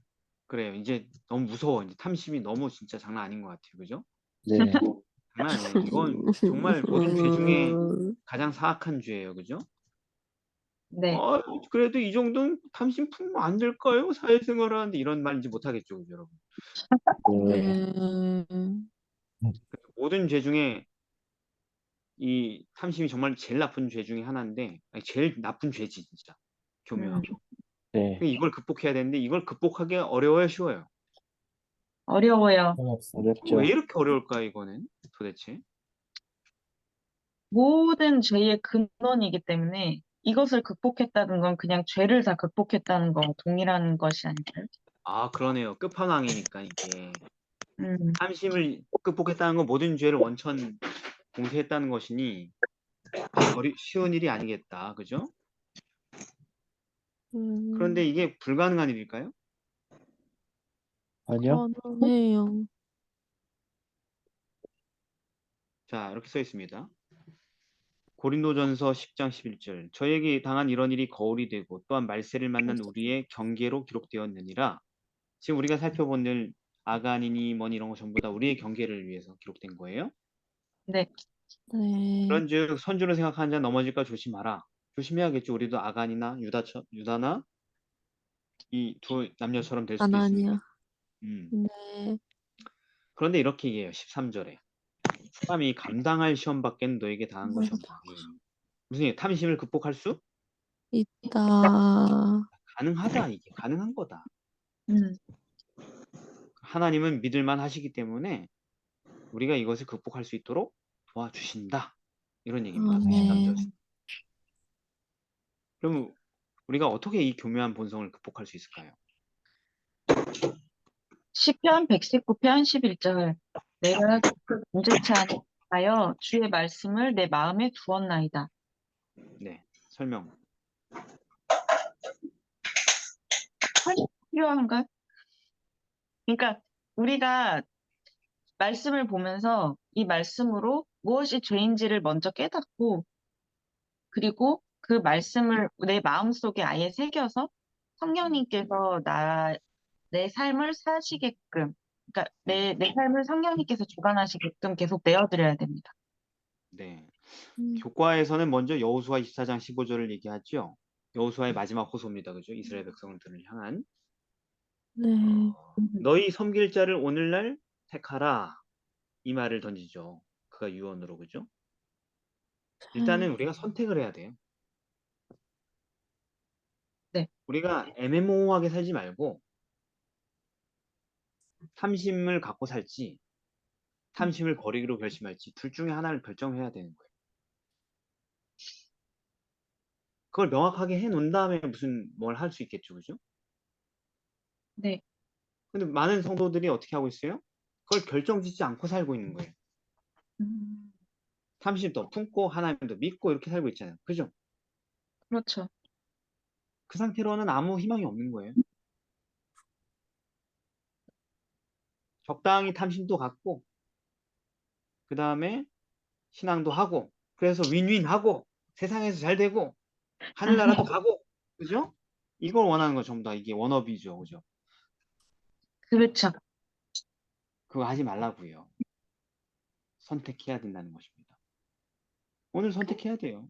Speaker 1: 그래요. 이제 너무 무서워. 이제 탐심이 너무 진짜 장난 아닌 것 같아요. 그죠?
Speaker 5: 네.
Speaker 1: 장난 아니에요. 이건 정말 모든 죄 중에 가장 사악한 죄예요. 그죠?
Speaker 4: 네.
Speaker 1: 그래도 이 정도는 탐심 품으면 안 될까요? 사회생활 하는데 이런 말 이제 못하겠죠. 그죠, 여러분?
Speaker 5: 네.
Speaker 1: 모든 죄 중에 이 탐심이 정말 제일 나쁜 죄 중에 하나인데, 아니, 제일 나쁜 죄지, 진짜. 교묘하고.
Speaker 5: 네.
Speaker 1: 이걸 극복해야 되는데, 이걸 극복하기 어려워요, 쉬워요?
Speaker 4: 어려워요.
Speaker 2: 어렵습니다.
Speaker 1: 왜
Speaker 5: 어렵죠.
Speaker 1: 이렇게 어려울까, 이거는? 도대체?
Speaker 4: 모든 죄의 근원이기 때문에 이것을 극복했다는 건 그냥 죄를 다 극복했다는 거 동일한 것이 아닐까요?
Speaker 1: 아, 그러네요. 끝판왕이니까, 이게.
Speaker 4: 음,
Speaker 1: 탐심을 극복했다는 건 모든 죄를 원천 봉쇄했다는 것이니, 쉬운 일이 아니겠다. 그죠? 그런데 이게 불가능한 일일까요?
Speaker 5: 아니요?
Speaker 3: 가능해요.
Speaker 1: 자, 이렇게 써 있습니다. 고린도전서 10장 11절. 저에게 당한 이런 일이 거울이 되고 또한 말세를 만난 우리의 경계로 기록되었느니라. 지금 우리가 살펴본 일 아간이니 뭐니 이런 거 전부 다 우리의 경계를 위해서 기록된 거예요.
Speaker 4: 네.
Speaker 3: 네.
Speaker 1: 그런즉 선주를 생각하는 자 넘어질까 조심하라. 조심해야겠죠. 우리도 아간이나 유다나 이 두 남녀처럼 될 수도 있으니까.
Speaker 3: 아나니아.
Speaker 1: 음.
Speaker 3: 네.
Speaker 1: 그런데 이렇게 얘기해요. 13절에. 사람이 감당할 시험 밖에는 너에게 당한 것이 없니. 무슨 얘기? 탐심을 극복할 수?
Speaker 3: 있다.
Speaker 1: 가능하다. 이게 가능한 거다.
Speaker 4: 음,
Speaker 1: 하나님은 믿을만 하시기 때문에 우리가 이것을 극복할 수 있도록 도와주신다. 이런 얘기입니다.
Speaker 3: 아멘.
Speaker 1: 13절. 그럼 우리가 어떻게 이 교묘한 본성을 극복할 수 있을까요?
Speaker 4: 시편 119편 11절. 내가 그 범죄치 않하여 주의 말씀을 내 마음에 두었나이다.
Speaker 1: 네, 설명.
Speaker 4: 필요한가요? 그러니까 우리가 말씀을 보면서 이 말씀으로 무엇이 죄인지를 먼저 깨닫고 그리고 그 말씀을 내 마음속에 아예 새겨서 성령님께서 내 삶을 사시게끔 그러니까 내 삶을 성령님께서 주관하시게끔 계속 내어드려야 됩니다.
Speaker 1: 네.
Speaker 3: 음,
Speaker 1: 교과에서는 먼저 여호수아 24장 15절을 얘기하죠. 여호수아의 마지막 호소입니다. 그죠? 이스라엘 백성들을 향한.
Speaker 3: 네.
Speaker 1: 너희 섬길 자를 오늘날 택하라. 이 말을 던지죠. 그가 유언으로. 그죠? 일단은 우리가 선택을 해야 돼요.
Speaker 4: 네.
Speaker 1: 우리가 애매모호하게 살지 말고 탐심을 갖고 살지 탐심을 버리기로 결심할지 둘 중에 하나를 결정해야 되는 거예요. 그걸 명확하게 해놓은 다음에 무슨 뭘 할 수 있겠죠. 그죠?
Speaker 4: 네.
Speaker 1: 근데 많은 성도들이 어떻게 하고 있어요? 그걸 결정짓지 않고 살고 있는 거예요.
Speaker 4: 음,
Speaker 1: 탐심도 품고 하나님도 믿고 이렇게 살고 있잖아요. 그죠?
Speaker 4: 그렇죠.
Speaker 1: 그 상태로는 아무 희망이 없는 거예요. 적당히 탐심도 갖고 그 다음에 신앙도 하고 그래서 윈윈하고 세상에서 잘 되고 하늘나라도 가고 그죠? 이걸 원하는 거 전부 다 이게 워너비죠. 그죠?
Speaker 4: 그렇죠.
Speaker 1: 그거 하지 말라고요. 선택해야 된다는 것입니다. 오늘 선택해야 돼요.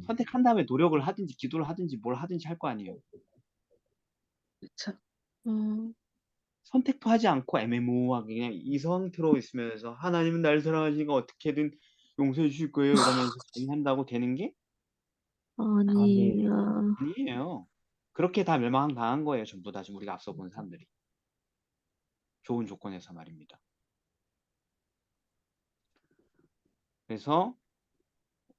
Speaker 1: 선택한 다음에 노력을 하든지 기도를 하든지 뭘 하든지 할 거 아니에요.
Speaker 4: 그렇죠.
Speaker 1: 선택도 하지 않고 애매모호하게 그냥 이 상태로 있으면서 하나님은 날 사랑하시니까 어떻게든 용서해 주실 거예요 이러면서 한다고 되는 게
Speaker 3: 아니야.
Speaker 1: 아니에요. 그렇게 다 멸망당한 거예요. 전부 다 지금 우리가 앞서 본 사람들이. 좋은 조건에서 말입니다. 그래서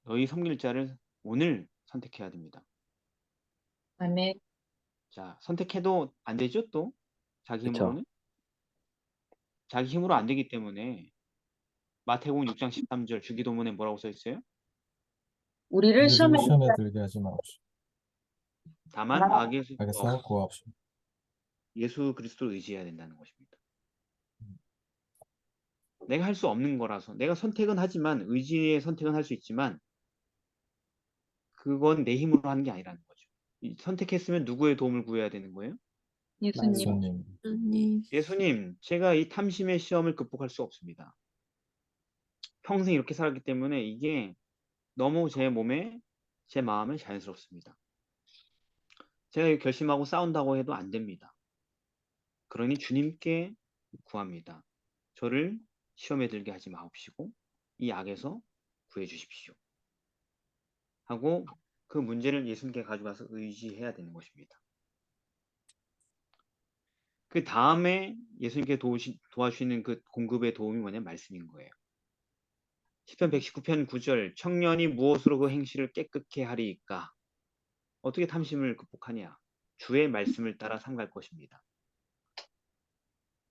Speaker 1: 너희 섬길 자를 오늘 선택해야 됩니다.
Speaker 4: 아멘.
Speaker 1: 자, 선택해도 안 되죠, 또? 자기
Speaker 5: 그쵸.
Speaker 1: 힘으로는? 자기 힘으로 안 되기 때문에 마태복음 6장 13절 주기도문에 뭐라고 써 있어요?
Speaker 4: 우리를 시험에
Speaker 2: 시험에 들게 하지 마옵시고
Speaker 1: 다만 악에서
Speaker 2: 악에서 구하옵시고.
Speaker 1: 예수 그리스도를 의지해야 된다는 것입니다. 내가 할 수 없는 거라서 내가 선택은 하지만 의지의 선택은 할 수 있지만 그건 내 힘으로 하는 게 아니라는 거죠. 선택했으면 누구의 도움을 구해야 되는 거예요?
Speaker 4: 예수님.
Speaker 2: 예수님.
Speaker 3: 예수님.
Speaker 1: 예수님, 제가 이 탐심의 시험을 극복할 수 없습니다. 평생 이렇게 살았기 때문에 이게 너무 제 몸에, 제 마음에 자연스럽습니다. 제가 이거 결심하고 싸운다고 해도 안 됩니다. 그러니 주님께 구합니다. 저를 시험에 들게 하지 마옵시고 이 악에서 구해 주십시오. 하고 그 문제를 예수님께 가져가서 의지해야 되는 것입니다. 그 다음에 예수님께 도와주시는 그 공급의 도움이 뭐냐면 말씀인 거예요. 시편 119편 9절 청년이 무엇으로 그 행실을 깨끗게 하리이까? 어떻게 탐심을 극복하냐? 주의 말씀을 따라 삼갈 것입니다.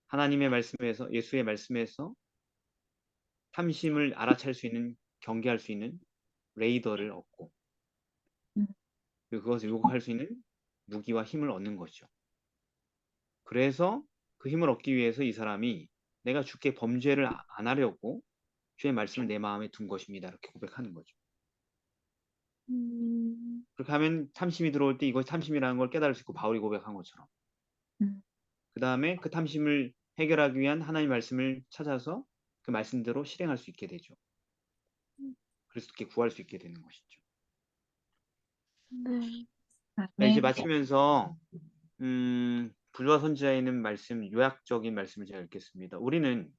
Speaker 1: 하나님의 말씀에서 예수의 말씀에서 탐심을 알아챌 수 있는 경계할 수 있는 레이더를 얻고 그리고 그것을 유혹할 수 있는 무기와 힘을 얻는 거죠. 그래서 그 힘을 얻기 위해서 이 사람이 내가 주께 범죄를 안 하려고 주의 말씀을 내 마음에 둔 것입니다. 이렇게 고백하는 거죠. 그렇게 하면 탐심이 들어올 때 이것이 탐심이라는 걸 깨달을 수 있고 바울이 고백한 것처럼 그 다음에 그 탐심을 해결하기 위한 하나님의 말씀을 찾아서 그 말씀대로 실행할 수 있게 되죠. 그래서 이렇게 구할 수 있게 되는 것이죠.
Speaker 3: 네.
Speaker 1: 자, 이제
Speaker 4: 아멘.
Speaker 1: 마치면서 불과 선지자에 있는 말씀, 요약적인 말씀을 제가 읽겠습니다. 우리는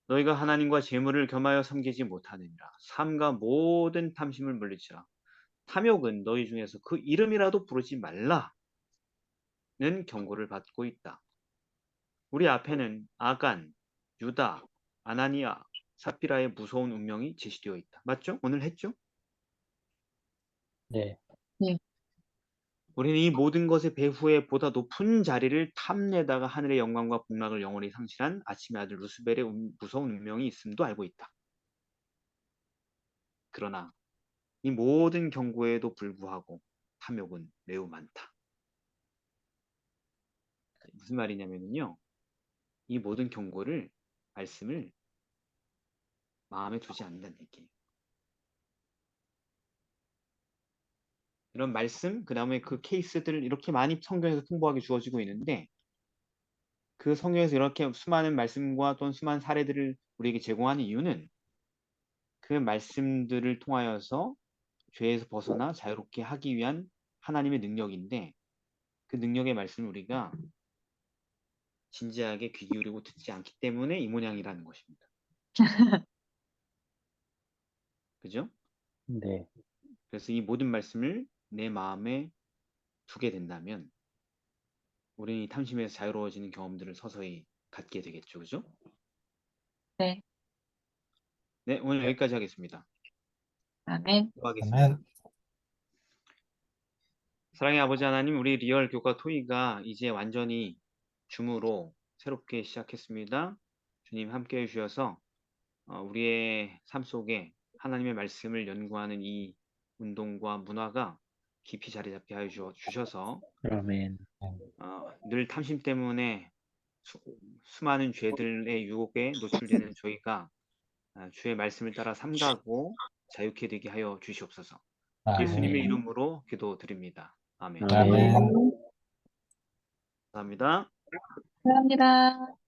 Speaker 1: 너희가 하나님과 재물을 겸하여 섬기지 못하느니라. 삼가 모든 탐심을 물리치라. 탐욕은 너희 중에서 그 이름이라도 부르지 말라는 경고를 받고 있다. 우리 앞에는 아간, 유다, 아나니아, 삽비라의 무서운 운명이 제시되어 있다. 맞죠? 오늘 했죠?
Speaker 5: 네.
Speaker 1: 우리는 이 모든 것의 배후에 보다 높은 자리를 탐내다가 하늘의 영광과 복락을 영원히 상실한 아침의 아들 루스벨의 무서운 운명이 있음도 알고 있다. 그러나 이 모든 경고에도 불구하고 탐욕은 매우 많다. 무슨 말이냐면요. 이 모든 경고를, 말씀을 마음에 두지 않는다는 얘기예요. 이런 말씀, 그 다음에 그 케이스들을 이렇게 많이 성경에서 풍부하게 주어지고 있는데 그 성경에서 이렇게 수많은 말씀과 또는 수많은 사례들을 우리에게 제공하는 이유는 그 말씀들을 통하여서 죄에서 벗어나 자유롭게 하기 위한 하나님의 능력인데 그 능력의 말씀을 우리가 진지하게 귀 기울이고 듣지 않기 때문에 이 모양이라는 것입니다. 그죠?
Speaker 5: 네.
Speaker 1: 그래서 이 모든 말씀을 내 마음에 두게 된다면 우리는 이 탐심에서 자유로워지는 경험들을 서서히 갖게 되겠죠. 그죠?
Speaker 4: 네.
Speaker 1: 네, 오늘 여기까지 하겠습니다.
Speaker 4: 아멘.
Speaker 1: 기도하겠습니다.
Speaker 2: 아멘.
Speaker 1: 사랑의 아버지 하나님, 우리 리얼 교과 토의가 이제 완전히 줌으로 새롭게 시작했습니다. 주님 함께 해주셔서 우리의 삶 속에 하나님의 말씀을 연구하는 이 운동과 문화가 깊이 자리 잡게 하여 주셔서
Speaker 5: 아멘.
Speaker 1: 늘 탐심 때문에 수많은 죄들의 유혹에 노출되는 저희가 주의 말씀을 따라 삼가고 자유케 되게 하여 주시옵소서. 예수님의
Speaker 2: 아멘.
Speaker 1: 이름으로 기도드립니다. 아멘.
Speaker 5: 아멘.
Speaker 2: 아멘.
Speaker 1: 감사합니다.
Speaker 4: 감사합니다.